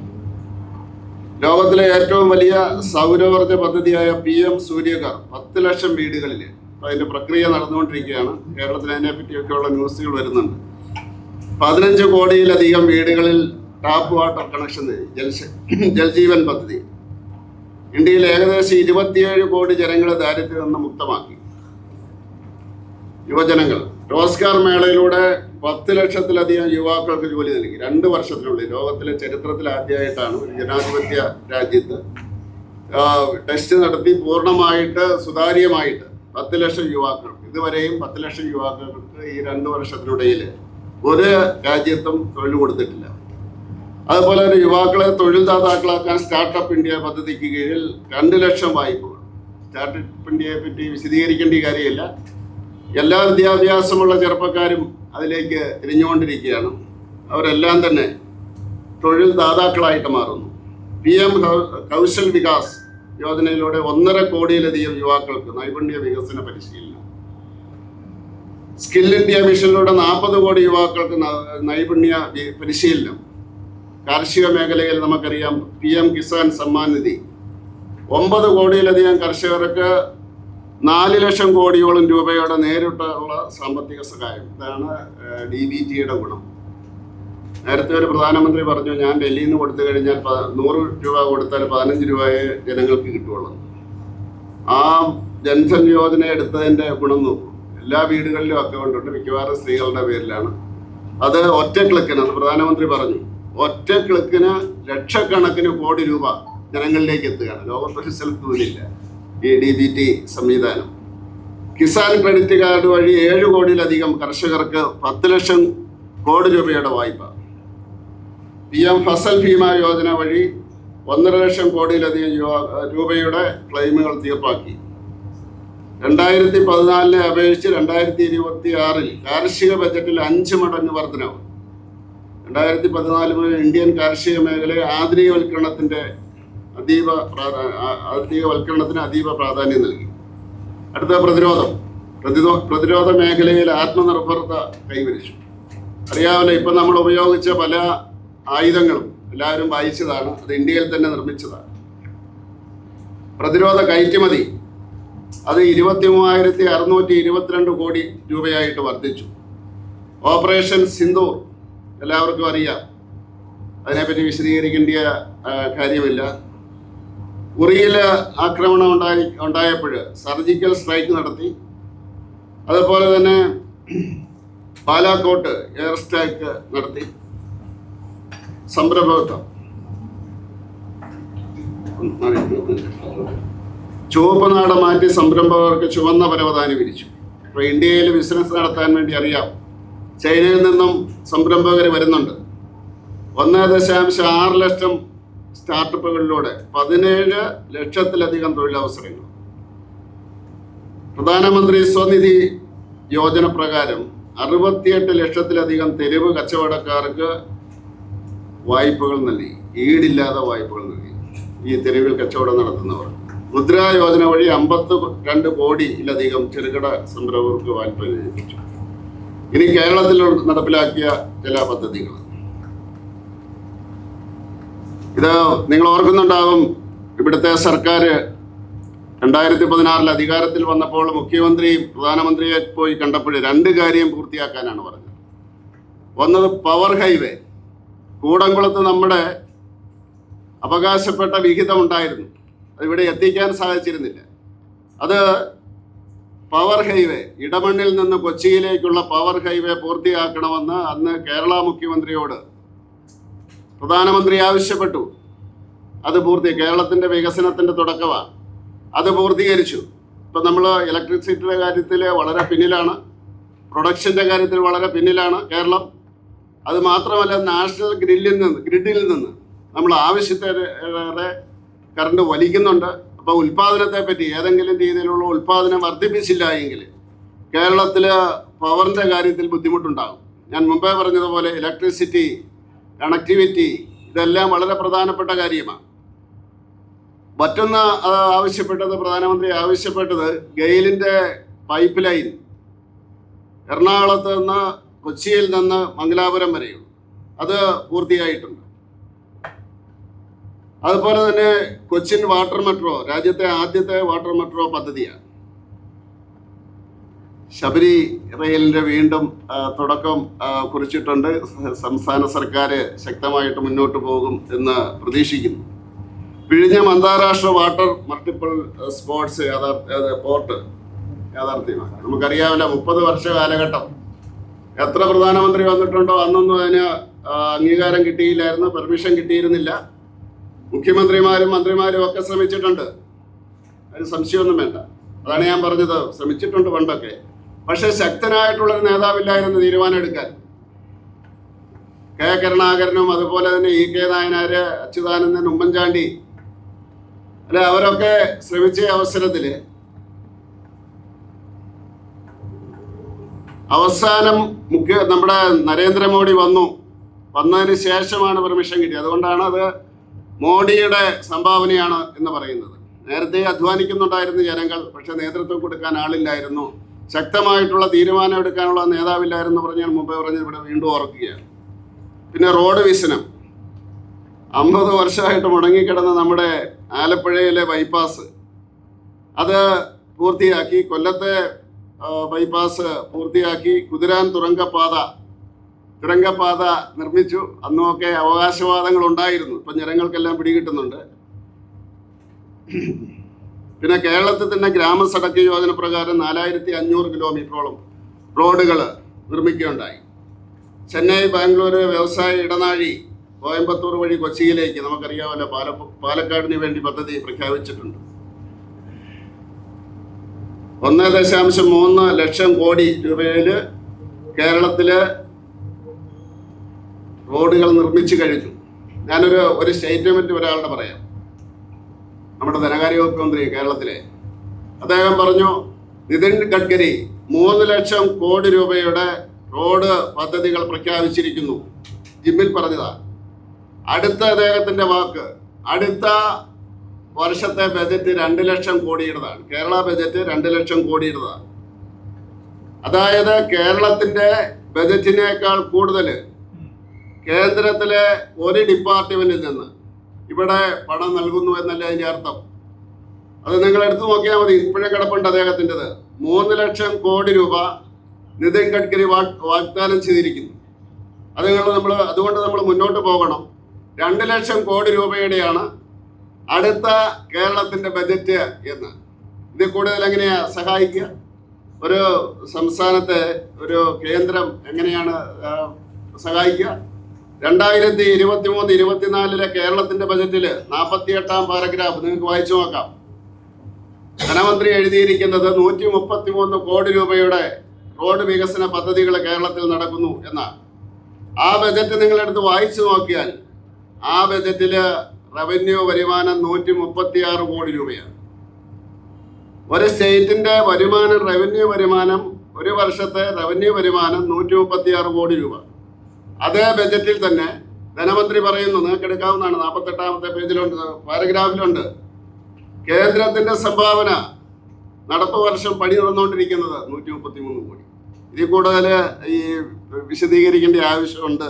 ലോകത്തിലെ ഏറ്റവും വലിയ സൗരോർജ്ജ പദ്ധതിയായ PM സൂര്യഘർ 10 ലക്ഷം വീടുകളിൽ അതിന്റെ പ്രക്രിയ നടന്നുകൊണ്ടിരിക്കുകയാണ്. കേരളത്തിൽ അതിനെപ്പറ്റിയൊക്കെയുള്ള ന്യൂസുകൾ വരുന്നുണ്ട്. 15 കോടിയിലധികം വീടുകളിൽ ടാപ്പ് വാട്ടർ കണക്ഷൻ ജൽജീവൻ പദ്ധതി. ഇന്ത്യയിൽ ഏകദേശം 27 കോടി ജനങ്ങളെ ദാരിദ്ര്യത്തിൽ നിന്ന് മുക്തമാക്കി. യുവജനങ്ങൾ റോസ്ഗാർ മേളയിലൂടെ 10 ലക്ഷത്തിലധികം യുവാക്കൾക്ക് ജോലി നൽകി. 2 വർഷത്തിനുള്ളിൽ ലോകത്തിലെ ചരിത്രത്തിൽ ആദ്യമായിട്ടാണ് ഒരു ജനാധിപത്യ രാജ്യത്ത് ടെസ്റ്റ് നടത്തി പൂർണ്ണമായിട്ട് സുതാര്യമായിട്ട് 10 ലക്ഷം യുവാക്കൾക്ക്, ഇതുവരെയും 10 ലക്ഷം യുവാക്കൾക്ക് ഈ 2 വർഷത്തിനിടയിൽ ഒരു രാജ്യത്തും തൊഴിൽ കൊടുത്തിട്ടില്ല. അതുപോലെ തന്നെ യുവാക്കളെ തൊഴിൽദാതാക്കളാക്കാൻ സ്റ്റാർട്ടപ്പ് ഇന്ത്യ പദ്ധതിക്ക് കീഴിൽ 2 ലക്ഷം വായ്പകൾ. സ്റ്റാർട്ടപ്പ് ഇന്ത്യയെ പറ്റി വിശദീകരിക്കേണ്ട കാര്യമില്ല. എല്ലാ വിദ്യാഭ്യാസമുള്ള ചെറുപ്പക്കാരും അതിലേക്ക് തിരിഞ്ഞുകൊണ്ടിരിക്കുകയാണ്. അവരെല്ലാം തന്നെ തൊഴിൽദാതാക്കളായിട്ട് മാറുന്നു. PM കൗശൽ വികാസ് യോജനയിലൂടെ 1.5 കോടിയിലധികം യുവാക്കൾക്ക് നൈപുണ്യ വികസന പരിശീലനം. സ്കിൽ ഇന്ത്യ മിഷനിലൂടെ 40 കോടി യുവാക്കൾക്ക് നൈപുണ്യ പരിശീലനം. കാർഷിക മേഖലയിൽ നമുക്കറിയാം PM കിസാൻ സമ്മാൻ നിധി. 9 കോടിയിലധികം കർഷകർക്ക് 4 ലക്ഷം കോടിയോളം രൂപയുടെ നേരിട്ടുള്ള സാമ്പത്തിക സഹായം. ഇതാണ് DBTയുടെ ഗുണം. നേരത്തെ ഒരു പ്രധാനമന്ത്രി പറഞ്ഞു, ഞാൻ ഡൽഹിയിൽ നിന്ന് കൊടുത്തു കഴിഞ്ഞാൽ 100 രൂപ കൊടുത്താൽ 15 രൂപയെ ജനങ്ങൾക്ക് കിട്ടുള്ളൂ. ആ ജൻധൻ യോജന എടുത്തതിൻ്റെ ഗുണം നോക്കും. എല്ലാ വീടുകളിലും അക്കൗണ്ട് ഉണ്ട്, മിക്കവാറും സ്ത്രീകളുടെ പേരിലാണ്. അത് ഒറ്റ ക്ലിക്കിന്, അത് പ്രധാനമന്ത്രി പറഞ്ഞു, ഒറ്റ ക്ലിക്കിന് ലക്ഷക്കണക്കിന് കോടി രൂപ ജനങ്ങളിലേക്ക് എത്തുകയാണ്. ലോകത്തൊരു സ്ഥലത്തുമില്ല ഈ DBT സംവിധാനം. കിസാൻ ക്രെഡിറ്റ് കാർഡ് വഴി 7 കോടിയിലധികം കർഷകർക്ക് 10 ലക്ഷം കോടി രൂപയുടെ വായ്പ. PM ഫസൽ ഭീമ യോജന വഴി 1.5 ലക്ഷം കോടിയിലധികം രൂപയുടെ ക്ലെയിമുകൾ തീർപ്പാക്കി. 2014 അപേക്ഷിച്ച് 2026 കാർഷിക ബജറ്റിൽ 5 മടങ്ങ് വർധനവ്. 2014 മുതൽ ഇന്ത്യൻ കാർഷിക മേഖലയെ ആധുനികവൽക്കരണത്തിന് അതീവ പ്രാധാന്യം നൽകി. അടുത്ത പ്രതിരോധ മേഖലയിൽ ആത്മനിർഭരത കൈവരിച്ചു. അറിയാമല്ലോ, ഇപ്പം നമ്മൾ ഉപയോഗിച്ച പല ആയുധങ്ങളും എല്ലാവരും വായിച്ചതാണ്. അത് ഇന്ത്യയിൽ തന്നെ നിർമ്മിച്ചതാണ്. പ്രതിരോധ കയറ്റുമതി അത് 23,622 കോടി രൂപയായിട്ട് വർദ്ധിച്ചു. ഓപ്പറേഷൻ സിന്ദൂർ എല്ലാവർക്കും അറിയാം, അതിനെപ്പറ്റി വിശദീകരിക്കേണ്ട കാര്യമില്ല. ഉറിയിൽ ആക്രമണം ഉണ്ടായപ്പോൾ സർജിക്കൽ സ്ട്രൈക്ക് നടത്തി. അതുപോലെ തന്നെ ബാലാക്കോട്ട് എയർ സ്ട്രൈക്ക് നടത്തി. സംരംഭകത്വം, ചുവപ്പ് നാട മാറ്റി സംരംഭകർക്ക് ചുവന്ന പരവതാനി വിരിച്ചു. ഇപ്പോൾ ഇന്ത്യയിൽ ബിസിനസ് നടത്താൻ വേണ്ടി അറിയാം, ചൈനയിൽ നിന്നും സംരംഭകർ വരുന്നുണ്ട്. 1.6 ലക്ഷം സ്റ്റാർട്ടപ്പുകളിലൂടെ 17 ലക്ഷത്തിലധികം തൊഴിലവസരങ്ങൾ. പ്രധാനമന്ത്രി സ്വനിധി യോജന പ്രകാരം 68 ലക്ഷത്തിലധികം തെരുവ് കച്ചവടക്കാർക്ക് വായ്പകൾ നൽകി. ഈടില്ലാതെ വായ്പകൾ നൽകി ഈ തെരുവിൽ കച്ചവടം നടത്തുന്നവർ. മുദ്രാ യോജന വഴി 52 കോടിയിലധികം ചെറുകിട സംരംഭകർക്ക് വായ്പ ലഭിച്ചു. ഇനി കേരളത്തിൽ നടപ്പിലാക്കിയ ചില പദ്ധതികൾ ഇത് നിങ്ങൾ ഓർക്കുന്നുണ്ടാകും. ഇവിടുത്തെ സർക്കാർ 2016 അധികാരത്തിൽ വന്നപ്പോൾ മുഖ്യമന്ത്രി പ്രധാനമന്ത്രിയെ പോയി കണ്ടപ്പോൾ 2 കാര്യം പൂർത്തിയാക്കാനാണ് പറഞ്ഞത്. ഒന്നത് പവർ ഹൈവേ. കൂടംകുളത്ത് നമ്മുടെ അവകാശപ്പെട്ട വിഹിതം ഉണ്ടായിരുന്നു, അതിവിടെ എത്തിക്കാൻ സാധിച്ചിരുന്നില്ല. അത് പവർ ഹൈവേ, ഇടമണ്ണിൽ നിന്ന് കൊച്ചിയിലേക്കുള്ള പവർ ഹൈവേ പൂർത്തിയാക്കണമെന്ന് അന്ന് കേരള മുഖ്യമന്ത്രിയോട് പ്രധാനമന്ത്രി ആവശ്യപ്പെട്ടു. അത് കേരളത്തിൻ്റെ വികസനത്തിൻ്റെ തുടക്കമാണ്. അത് പൂർത്തീകരിച്ചു. ഇപ്പം നമ്മൾ ഇലക്ട്രിസിറ്റിയുടെ കാര്യത്തിൽ വളരെ പിന്നിലാണ്, പ്രൊഡക്ഷൻ്റെ കാര്യത്തിൽ വളരെ പിന്നിലാണ് കേരളം. അത് മാത്രമല്ല, നാഷണൽ ഗ്രിഡിൽ നിന്ന് നമ്മൾ ആവശ്യത്തിലേറെ കറണ്ട് വലിക്കുന്നുണ്ട്. അപ്പോൾ ഉൽപ്പാദനത്തെ പറ്റി ഏതെങ്കിലും രീതിയിലുള്ള ഉൽപ്പാദനം വർദ്ധിപ്പിച്ചില്ല എങ്കിൽ കേരളത്തിൽ പവറിൻ്റെ കാര്യത്തിൽ ബുദ്ധിമുട്ടുണ്ടാകും. ഞാൻ മുമ്പേ പറഞ്ഞതുപോലെ ഇലക്ട്രിസിറ്റി, കണക്ടിവിറ്റി ഇതെല്ലാം വളരെ പ്രധാനപ്പെട്ട കാര്യമാണ്. മറ്റൊന്ന് പ്രധാനമന്ത്രി ആവശ്യപ്പെട്ടത് ഗെയിലിൻ്റെ പൈപ്പ് ലൈൻ എറണാകുളത്ത് നിന്ന് കൊച്ചിയിൽ നിന്ന് മംഗലാപുരം വരെയുള്ളൂ. അത് പൂർത്തിയായിട്ടുണ്ട്. അതുപോലെ തന്നെ കൊച്ചിൻ വാട്ടർ മെട്രോ രാജ്യത്തെ ആദ്യത്തെ വാട്ടർ മെട്രോ പദ്ധതിയാണ്. ശബരി റെയിലിൻ്റെ വീണ്ടും തുടക്കം കുറിച്ചിട്ടുണ്ട്. സംസ്ഥാന സർക്കാർ ശക്തമായിട്ട് മുന്നോട്ട് പോകും എന്ന് പ്രതീക്ഷിക്കുന്നു. വിഴിഞ്ഞം അന്താരാഷ്ട്ര വാട്ടർ മൾട്ടിപ്പിൾ സ്പോർട്സ് പോർട്ട് യാഥാർത്ഥ്യമാണ്. നമുക്കറിയാമല്ലോ, 30 വർഷ കാലഘട്ടം എത്ര പ്രധാനമന്ത്രി വന്നിട്ടുണ്ടോ അന്നൊന്നും അതിന് അംഗീകാരം കിട്ടിയില്ലായിരുന്നു, പെർമിഷൻ കിട്ടിയിരുന്നില്ല. മുഖ്യമന്ത്രിമാരും മന്ത്രിമാരും ഒക്കെ ശ്രമിച്ചിട്ടുണ്ട്, അതിന് സംശയമൊന്നും വേണ്ട. അതാണ് ഞാൻ പറഞ്ഞത്, ശ്രമിച്ചിട്ടുണ്ട് പണ്ടൊക്കെ. പക്ഷെ ശക്തനായിട്ടുള്ളൊരു നേതാവില്ലായിരുന്നു തീരുമാനം എടുക്കാൻ. കെ കരുണാകരനും അതുപോലെ തന്നെ ഇ കെ നായനാര്, അച്യുതാനന്ദൻ, ഉമ്മൻചാണ്ടി അവരൊക്കെ ശ്രമിച്ച അവസരത്തിൽ അവസാനം നമ്മുടെ നരേന്ദ്രമോദി വന്നതിന് ശേഷമാണ് പെർമിഷൻ കിട്ടിയത്. അതുകൊണ്ടാണ് അത് മോഡിയുടെ സംഭാവനയാണ് എന്ന് പറയുന്നത്. നേരത്തെ അധ്വാനിക്കുന്നുണ്ടായിരുന്നു ജനങ്ങൾ, പക്ഷെ നേതൃത്വം കൊടുക്കാൻ ആളില്ലായിരുന്നു, ശക്തമായിട്ടുള്ള തീരുമാനം എടുക്കാനുള്ള നേതാവില്ലായിരുന്നു പറഞ്ഞ് ഞാൻ മുമ്പേ പറഞ്ഞത് ഇവിടെ വീണ്ടും ഓർക്കുകയാണ്. പിന്നെ റോഡ് വികസനം 50 വർഷമായിട്ട് മുടങ്ങിക്കിടന്ന നമ്മുടെ ആലപ്പുഴയിലെ ബൈപ്പാസ് അത് പൂർത്തിയാക്കി. കൊല്ലത്തെ ബൈപ്പാസ് പൂർത്തിയാക്കി. കുതിരാൻ തുരങ്കപാത നിർമ്മിച്ചു. അന്നുമൊക്കെ അവകാശവാദങ്ങൾ ഉണ്ടായിരുന്നു, ഇപ്പം ജനങ്ങൾക്കെല്ലാം പിടികിട്ടുന്നുണ്ട്. പിന്നെ കേരളത്തിൽ തന്നെ ഗ്രാമസഡക്ക് യോജന പ്രകാരം 4500 കിലോമീറ്ററോളം റോഡുകൾ നിർമ്മിക്കുകയുണ്ടായി. ചെന്നൈ ബാംഗ്ലൂർ വ്യവസായ ഇടനാഴി കോയമ്പത്തൂർ വഴി കൊച്ചിയിലേക്ക് നമുക്കറിയാമല്ലോ, പാലക്കാടിന് വേണ്ടി പദ്ധതി പ്രഖ്യാപിച്ചിട്ടുണ്ട്. 1.3 ലക്ഷം കോടി രൂപയിൽ കേരളത്തില് റോഡുകൾ നിർമ്മിച്ചു കഴിഞ്ഞു. ഞാനൊരു സ്റ്റേറ്റ്മെന്റ് ഒരാളുടെ പറയാം. നമ്മുടെ ധനകാര്യ വകുപ്പ് മന്ത്രി കേരളത്തിലെ അദ്ദേഹം പറഞ്ഞു, നിതിൻ ഗഡ്കരി 3 ലക്ഷം കോടി രൂപയുടെ റോഡ് പദ്ധതികൾ പ്രഖ്യാപിച്ചിരിക്കുന്നു. ജിമ്മിൽ പറഞ്ഞതാ. അദ്ദേഹത്തിന്റെ വാക്ക്, അടുത്ത വർഷത്തെ ബജറ്റ് 2 ലക്ഷം കോടിയുടേതാണ്. കേരള ബജറ്റ് 2 ലക്ഷം കോടിയുടേതാണ്. അതായത് കേരളത്തിന്റെ ബജറ്റിനേക്കാൾ കൂടുതൽ കേന്ദ്രത്തിലെ ഒരു ഡിപ്പാർട്ട്മെന്റിൽ നിന്ന് ഇവിടെ പണം നൽകുന്നു എന്നല്ല അതിൻ്റെ അർത്ഥം. അത് നിങ്ങൾ എടുത്തു നോക്കിയാൽ മതി. ഇപ്പോഴേ കിടപ്പുണ്ട് അദ്ദേഹത്തിൻ്റെത്. 3 ലക്ഷം കോടി രൂപ നിതിൻ ഗഡ്കരി വാഗ്ദാനം ചെയ്തിരിക്കുന്നു. അതുകൊണ്ട് നമ്മൾ മുന്നോട്ട് പോകണം. 2 ലക്ഷം കോടി രൂപയുടെയാണ് അടുത്ത കേരളത്തിൻ്റെ ബജറ്റ് എന്ന്. ഇതിൽ കൂടുതൽ എങ്ങനെയാ സഹായിക്കുക? ഒരു സംസ്ഥാനത്തെ ഒരു കേന്ദ്രം എങ്ങനെയാണ് സഹായിക്കുക? 2023-24 കേരളത്തിന്റെ ബജറ്റിൽ 48-ാം പാരഗ്രാഫ് നിങ്ങൾക്ക് വായിച്ചു നോക്കാം. ധനമന്ത്രി എഴുതിയിരിക്കുന്നത് 133 കോടി രൂപയുടെ റോഡ് വികസന പദ്ധതികൾ കേരളത്തിൽ നടക്കുന്നു എന്നാണ്. ആ ബജറ്റ് നിങ്ങളെടുത്ത് വായിച്ചു നോക്കിയാൽ ആ ബജറ്റിൽ റവന്യൂ വരുമാനം 136 കോടി രൂപയാണ്. ഒരു സ്റ്റേറ്റിന്റെ റവന്യൂ വരുമാനം, ഒരു വർഷത്തെ റവന്യൂ വരുമാനം 136 കോടി രൂപ. അതേ ബജറ്റിൽ തന്നെ ധനമന്ത്രി പറയുന്നു, നിങ്ങൾക്ക് എടുക്കാവുന്നതാണ്, 48-ാമത്തെ പേജിലുണ്ട്, പാരഗ്രാഫിലുണ്ട്, കേന്ദ്രത്തിന്റെ സംഭാവന നടപ്പ് വർഷം പണി നടന്നുകൊണ്ടിരിക്കുന്നത് 133 കോടി. ഇതിൽ കൂടുതൽ ഈ വിശദീകരിക്കേണ്ട ആവശ്യമുണ്ട്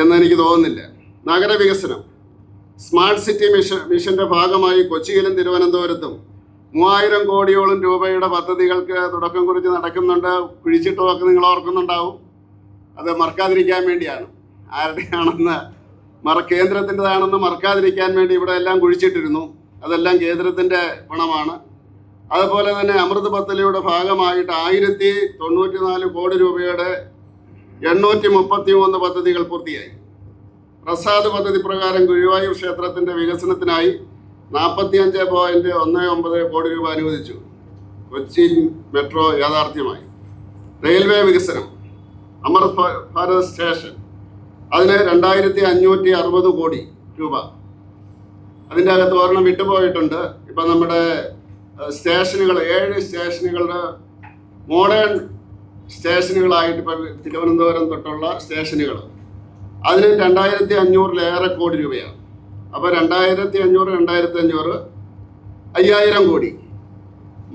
എന്ന് എനിക്ക് തോന്നുന്നില്ല. നഗരവികസനം, സ്മാർട്ട് സിറ്റി മിഷന്റെ ഭാഗമായി കൊച്ചിയിലും തിരുവനന്തപുരത്തും 3000 കോടിയോളം രൂപയുടെ പദ്ധതികൾക്ക് തുടക്കം കുറിച്ച് നടക്കുന്നുണ്ട്. കുഴിച്ചിട്ടതൊക്കെ നിങ്ങൾ ഓർക്കുന്നുണ്ടാവും. അത് മറക്കാതിരിക്കാൻ വേണ്ടിയാണ്. ആരുടെയാണെന്ന് കേന്ദ്രത്തിൻ്റെതാണെന്ന് മറക്കാതിരിക്കാൻ വേണ്ടി ഇവിടെ എല്ലാം കുഴിച്ചിട്ടിരുന്നു. അതെല്ലാം കേന്ദ്രത്തിൻ്റെ പണമാണ്. അതുപോലെ തന്നെ അമൃത് പദ്ധതിയുടെ ഭാഗമായിട്ട് 1094 കോടി രൂപയുടെ 833 പദ്ധതികൾ പൂർത്തിയായി. പ്രസാദ് പദ്ധതി പ്രകാരം ഗുരുവായൂർ ക്ഷേത്രത്തിൻ്റെ വികസനത്തിനായി 45.19 കോടി രൂപ അനുവദിച്ചു. കൊച്ചി മെട്രോ യാഥാർത്ഥ്യമായി. റെയിൽവേ വികസനം, അമൃത് ഭാരത് സ്റ്റേഷൻ, അതിന് 2560 കോടി രൂപ. അതിൻ്റെ അകത്ത് ഒരെണ്ണം വിട്ടുപോയിട്ടുണ്ട്. ഇപ്പം നമ്മുടെ സ്റ്റേഷനുകൾ 7 സ്റ്റേഷനുകളുടെ മോഡേൺ സ്റ്റേഷനുകളായിട്ട് ഇപ്പം തിരുവനന്തപുരം തൊട്ടുള്ള സ്റ്റേഷനുകൾ, അതിന് 2500-ലേറെ കോടി രൂപയാണ്. അപ്പോൾ 2500 5000 കോടി.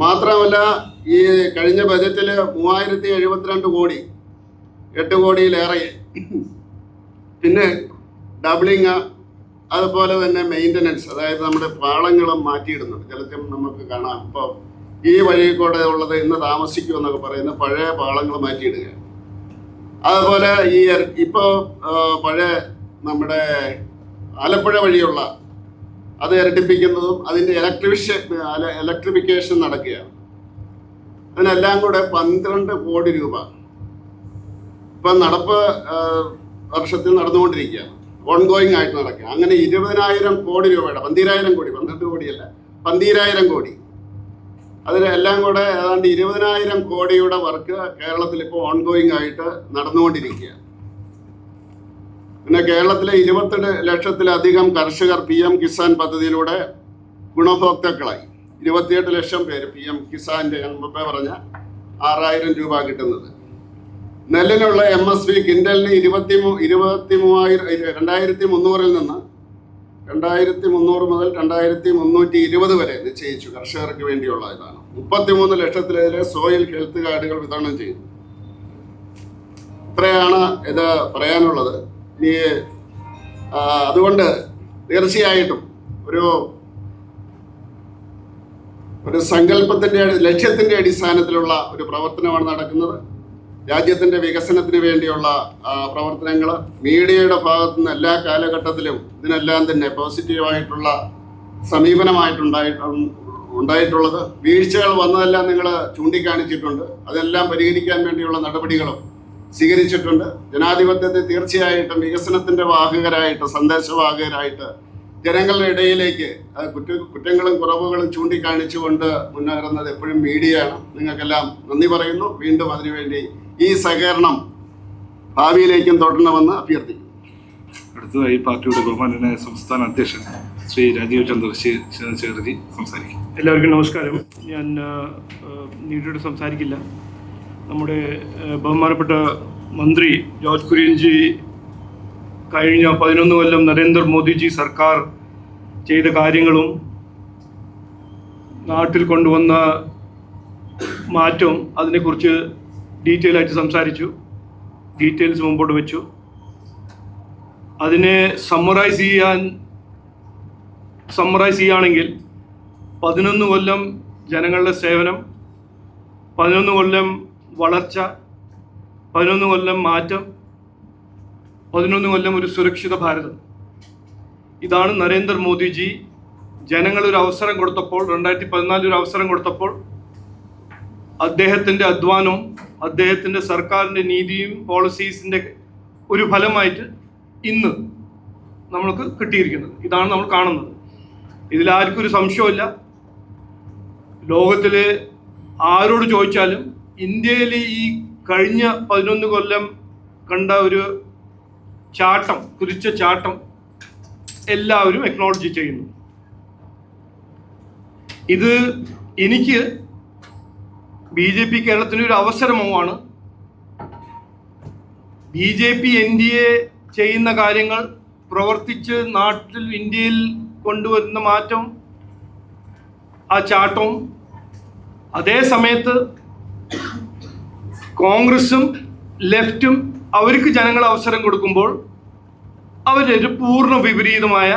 മാത്രമല്ല ഈ കഴിഞ്ഞ ബജറ്റിൽ 3072 കോടി, 8 കോടിയിലേറെ. പിന്നെ ഡബിളിങ്, അതുപോലെ തന്നെ മെയിൻ്റനൻസ്, അതായത് നമ്മുടെ പാളങ്ങളും മാറ്റിയിടുന്നുണ്ട്. ചിലപ്പം നമുക്ക് കാണാം ഇപ്പോൾ ഈ വഴി കൂടെ ഉള്ളത് ഇന്ന് താമസിക്കുമെന്നൊക്കെ പറയുന്ന പഴയ പാളങ്ങൾ മാറ്റിയിടുക. അതുപോലെ ഈ ഇപ്പോൾ പഴയ നമ്മുടെ ആലപ്പുഴ വഴിയുള്ള അത് ഇരട്ടിപ്പിക്കുന്നതും അതിൻ്റെ ഇലക്ട്രിഫിക്കേഷൻ നടക്കുകയാണ്. അതിനെല്ലാം കൂടെ 12 കോടി രൂപ ഇപ്പം നടപ്പ് വർഷത്തിൽ നടന്നുകൊണ്ടിരിക്കുകയാണ്. ഓൺഗോയിങ് ആയിട്ട് നടക്കുക. അങ്ങനെ 20,000 കോടി രൂപയുടെ 12,000 കോടി, 12 കോടിയല്ല, 12,000 കോടി, അതിനെല്ലാം കൂടെ ഏതാണ്ട് 20,000 കോടിയുടെ വർക്ക് കേരളത്തിൽ ഇപ്പോൾ ഓൺഗോയിങ് ആയിട്ട് നടന്നുകൊണ്ടിരിക്കുകയാണ്. പിന്നെ കേരളത്തിലെ 28 ലക്ഷത്തിലധികം കർഷകർ PM കിസാൻ പദ്ധതിയിലൂടെ ഗുണഭോക്താക്കളായി. 28 ലക്ഷം പേര് PM കിസാൻ്റെ മുമ്പേ പറഞ്ഞ 6,000 രൂപ കിട്ടുന്നത്. നെല്ലിനുള്ള MSP കിൻഡലിന് 23,300 നിന്ന് 2,300 മുതൽ 2,320 വരെ നിശ്ചയിച്ചു. കർഷകർക്ക് വേണ്ടിയുള്ള ഇതാണ്. 33 ലക്ഷത്തിലേറെ സോയിൽ ഹെൽത്ത് കാർഡുകൾ വിതരണം ചെയ്തു. ഇത്രയാണ് ഇത് പറയാനുള്ളത്. ഇനി അതുകൊണ്ട് തീർച്ചയായിട്ടും ഒരു സങ്കല്പത്തിൻ്റെ ലക്ഷ്യത്തിൻ്റെ അടിസ്ഥാനത്തിലുള്ള ഒരു പ്രവർത്തനമാണ് നടക്കുന്നത്. രാജ്യത്തിൻ്റെ വികസനത്തിന് വേണ്ടിയുള്ള പ്രവർത്തനങ്ങൾ മീഡിയയുടെ ഭാഗത്തു നിന്ന് എല്ലാ കാലഘട്ടത്തിലും ഇതിനെല്ലാം തന്നെ പോസിറ്റീവായിട്ടുള്ള സമീപനമായിട്ടുണ്ടായിട്ടുള്ളത്. വീഴ്ചകൾ വന്നതെല്ലാം നിങ്ങൾ ചൂണ്ടിക്കാണിച്ചിട്ടുണ്ട്. അതെല്ലാം പരിഹരിക്കാൻ വേണ്ടിയുള്ള നടപടികളും സ്വീകരിച്ചിട്ടുണ്ട്. ജനാധിപത്യത്തെ തീർച്ചയായിട്ടും വികസനത്തിൻ്റെ വാഹകരായിട്ട്, സന്ദേശവാഹകരായിട്ട് ജനങ്ങളുടെ ഇടയിലേക്ക് കുറ്റങ്ങളും കുറവുകളും ചൂണ്ടിക്കാണിച്ചുകൊണ്ട് മുന്നേറുന്നത് എപ്പോഴും മീഡിയയാണ്. നിങ്ങൾക്കെല്ലാം നന്ദി പറയുന്നു. വീണ്ടും അതിനുവേണ്ടി ഈ സഹകരണം ഭാവിയിലേക്കും തുടരണമെന്ന് അഭ്യർത്ഥിക്കുന്നു. അടുത്തതായി പാർട്ടിയുടെ ബഹുമാന്യനായ സംസ്ഥാന അധ്യക്ഷൻ ശ്രീ രാജീവ് ചന്ദ്രശേഖർജി സംസാരിക്കും. എല്ലാവർക്കും നമസ്കാരം. ഞാൻ നീട്ടിയിട്ട് സംസാരിക്കില്ല. നമ്മുടെ ബഹുമാനപ്പെട്ട മന്ത്രി ജോർജ് കുര്യൻജി കഴിഞ്ഞ 11 കൊല്ലം നരേന്ദ്രമോദിജി സർക്കാർ ചെയ്ത കാര്യങ്ങളും നാട്ടിൽ കൊണ്ടുവന്ന മാറ്റം അതിനെക്കുറിച്ച് ഡീറ്റെയിൽ ആയിട്ട് സംസാരിച്ചു. ഡീറ്റെയിൽസ് മുമ്പോട്ട് വെച്ചു. അതിനെ സമ്മറൈസ് ചെയ്യുകയാണെങ്കിൽ 11 കൊല്ലം ജനങ്ങളുടെ സേവനം, 11 കൊല്ലം വളർച്ച, 11 കൊല്ലം മാറ്റം, 11 കൊല്ലം ഒരു സുരക്ഷിത ഭാരതം. ഇതാണ് നരേന്ദ്രമോദിജി ജനങ്ങളൊരു അവസരം കൊടുത്തപ്പോൾ, 2014 ഒരു അവസരം കൊടുത്തപ്പോൾ അദ്ദേഹത്തിൻ്റെ അധ്വാനവും അദ്ദേഹത്തിൻ്റെ സർക്കാരിൻ്റെ നീതിയും പോളിസീസിൻ്റെ ഒരു ഫലമായിട്ട് ഇന്ന് നമ്മൾക്ക് കിട്ടിയിരിക്കുന്നത്. ഇതാണ് നമ്മൾ കാണുന്നത്. ഇതിലാർക്കും ഒരു സംശയമില്ല. ലോകത്തിൽ ആരോട് ചോദിച്ചാലും ഇന്ത്യയിൽ ഈ കഴിഞ്ഞ 11 കൊല്ലം കണ്ട ഒരു ചാട്ടം, കുതിച്ച ചാട്ടം എല്ലാവരും അക്നോളജ് ചെയ്യുന്നു. ഇത് എനിക്ക് BJP കേരളത്തിന് ഒരു അവസരമാണ്. BJP NDA ചെയ്യുന്ന കാര്യങ്ങൾ പ്രവർത്തിച്ച് നാട്ടിൽ ഇന്ത്യയിൽ കൊണ്ടുവരുന്ന മാറ്റം ആ ചാട്ടവും അതേ സമയത്ത് കോൺഗ്രസും ലെഫ്റ്റും അവർക്ക് ജനങ്ങൾ അവസരം കൊടുക്കുമ്പോൾ അവരൊരു പൂർണ്ണ വിപരീതമായ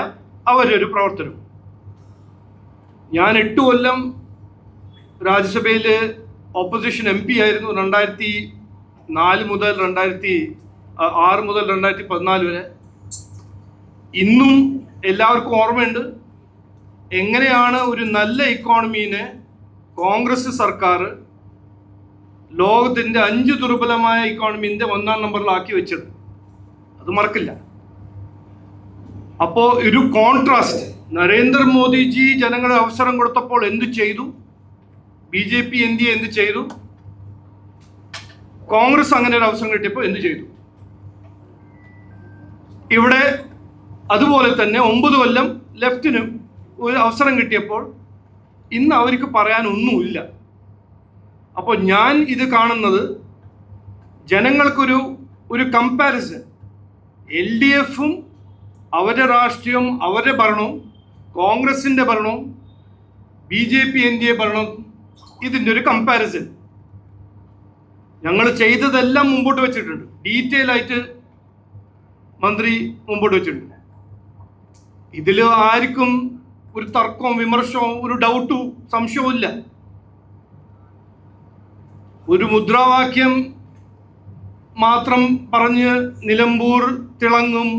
അവരൊരു പ്രവർത്തനം. ഞാൻ 8 കൊല്ലം രാജ്യസഭയിൽ ഓപ്പോസിഷൻ MP ആയിരുന്നു. 2004 മുതൽ 2006 മുതൽ 2014 വരെ. ഇന്നും എല്ലാവർക്കും ഓർമ്മയുണ്ട് എങ്ങനെയാണ് ഒരു നല്ല ഇക്കോണമീനെ കോൺഗ്രസ് സർക്കാർ ലോകത്തിൻ്റെ 5 ദുർബലമായ ഇക്കോണമീൻ്റെ 1-ാം നമ്പറിലാക്കി വെച്ചത്. അത് മറക്കില്ല. അപ്പോൾ ഒരു കോൺട്രാസ്റ്റ്, നരേന്ദ്രമോദിജി ജനങ്ങളെ അവസരം കൊടുത്തപ്പോൾ എന്ത് ചെയ്തു, BJP NDA എന്ത് ചെയ്തു, കോൺഗ്രസ് അങ്ങനെ ഒരു അവസരം കിട്ടിയപ്പോൾ എന്ത് ചെയ്തു. ഇവിടെ അതുപോലെ തന്നെ 9 കൊല്ലം ലെഫ്റ്റിനും ഒരു അവസരം കിട്ടിയപ്പോൾ ഇന്ന് അവർക്ക് പറയാനൊന്നുമില്ല. അപ്പോൾ ഞാൻ ഇത് കാണുന്നത് ജനങ്ങൾക്കൊരു കമ്പാരിസൺ, LDFും അവരുടെ രാഷ്ട്രീയവും അവരുടെ ഭരണവും കോൺഗ്രസിൻ്റെ ഭരണവും BJP NDA ഭരണവും ഇതിൻ്റെ ഒരു കമ്പാരിസൺ. ഞങ്ങൾ ചെയ്തതെല്ലാം മുമ്പോട്ട് വെച്ചിട്ടുണ്ട്, ഡീറ്റെയിൽ ആയിട്ട് മന്ത്രി മുമ്പോട്ട് വെച്ചിട്ടുണ്ട്. ഇതിൽ ആർക്കും ഒരു തർക്കവും വിമർശനവും ഒരു ഡൗട്ടും സംശയവും ഇല്ല. ഒരു മുദ്രാവാക്യം മാത്രം പറഞ്ഞ് നിലമ്പൂർ തിളങ്ങും,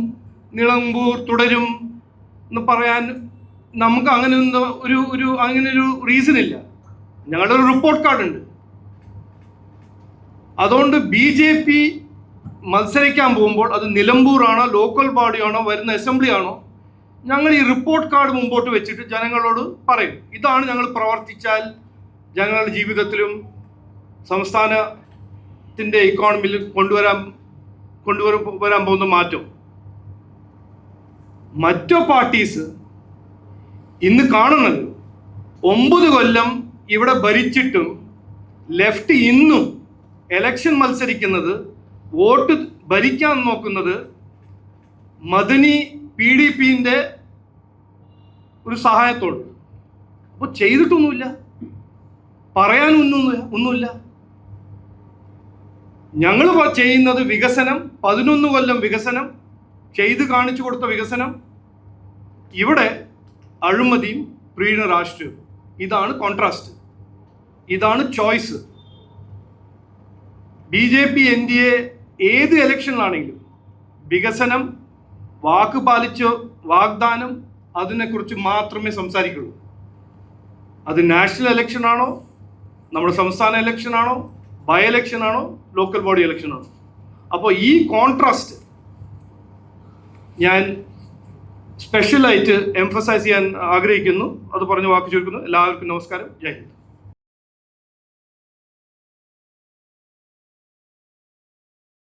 നിലമ്പൂർ തുടരും എന്ന് പറയാൻ നമുക്ക് അങ്ങനെ ഒരു റീസൺ ഇല്ല. ഞങ്ങളുടെ ഒരു റിപ്പോർട്ട് കാർഡ് ഉണ്ട്. അതുകൊണ്ട് BJP മത്സരിക്കാൻ പോകുമ്പോൾ അത് നിലമ്പൂറാണോ ലോക്കൽ ബോഡിയാണോ വരുന്ന അസംബ്ലി ആണോ, ഞങ്ങൾ ഈ റിപ്പോർട്ട് കാർഡ് മുമ്പോട്ട് വെച്ചിട്ട് ജനങ്ങളോട് പറയും, ഇതാണ് ഞങ്ങൾ പ്രവർത്തിച്ചാൽ ജനങ്ങളുടെ ജീവിതത്തിലും സംസ്ഥാനത്തിൻ്റെ ഇക്കോണമിയിൽ കൊണ്ടുവരാൻ പോകുന്ന മാറ്റം. മറ്റു പാർട്ടീസ് ഇന്ന് കാണുന്നത് 9 കൊല്ലം ഇവിടെ ഭരിച്ചിട്ടും ലെഫ്റ്റ് ഇന്നും എലക്ഷൻ മത്സരിക്കുന്നത്, വോട്ട് ഭരിക്കാൻ നോക്കുന്നത് മദനി PDPൻ്റെ ഒരു സഹായത്തോട്. അപ്പോൾ ചെയ്തിട്ടൊന്നുമില്ല, പറയാനൊന്നുമില്ല. ഞങ്ങൾ ചെയ്യുന്നത് വികസനം, 11 കൊല്ലം വികസനം ചെയ്ത് കാണിച്ചു കൊടുത്ത വികസനം. ഇവിടെ അഴിമതിയും പ്രീണ രാഷ്ട്രീയവും. ഇതാണ് കോൺട്രാസ്റ്റ്, ഇതാണ് ചോയ്സ്. BJP NDA ഏത് ഇലക്ഷനിലാണെങ്കിലും വികസനം, വാക്ക് പാലിച്ച വാഗ്ദാനം, അതിനെക്കുറിച്ച് മാത്രമേ സംസാരിക്കുള്ളൂ. അത് നാഷണൽ ഇലക്ഷൻ ആണോ, നമ്മുടെ സംസ്ഥാന ഇലക്ഷൻ ആണോ, ബൈ ഇലക്ഷൻ ആണോ, ലോക്കൽ ബോഡി ഇലക്ഷൻ ആണോ. അപ്പോൾ ഈ കോൺട്രാസ്റ്റ് ഞാൻ സ്പെഷ്യലായിട്ട് എംഫസൈസ് ചെയ്യാൻ ആഗ്രഹിക്കുന്നു. അത് പറഞ്ഞ് വാക്ക് ചുരുക്കുന്നു. എല്ലാവർക്കും നമസ്കാരം. ജയ് ഹിന്ദ്.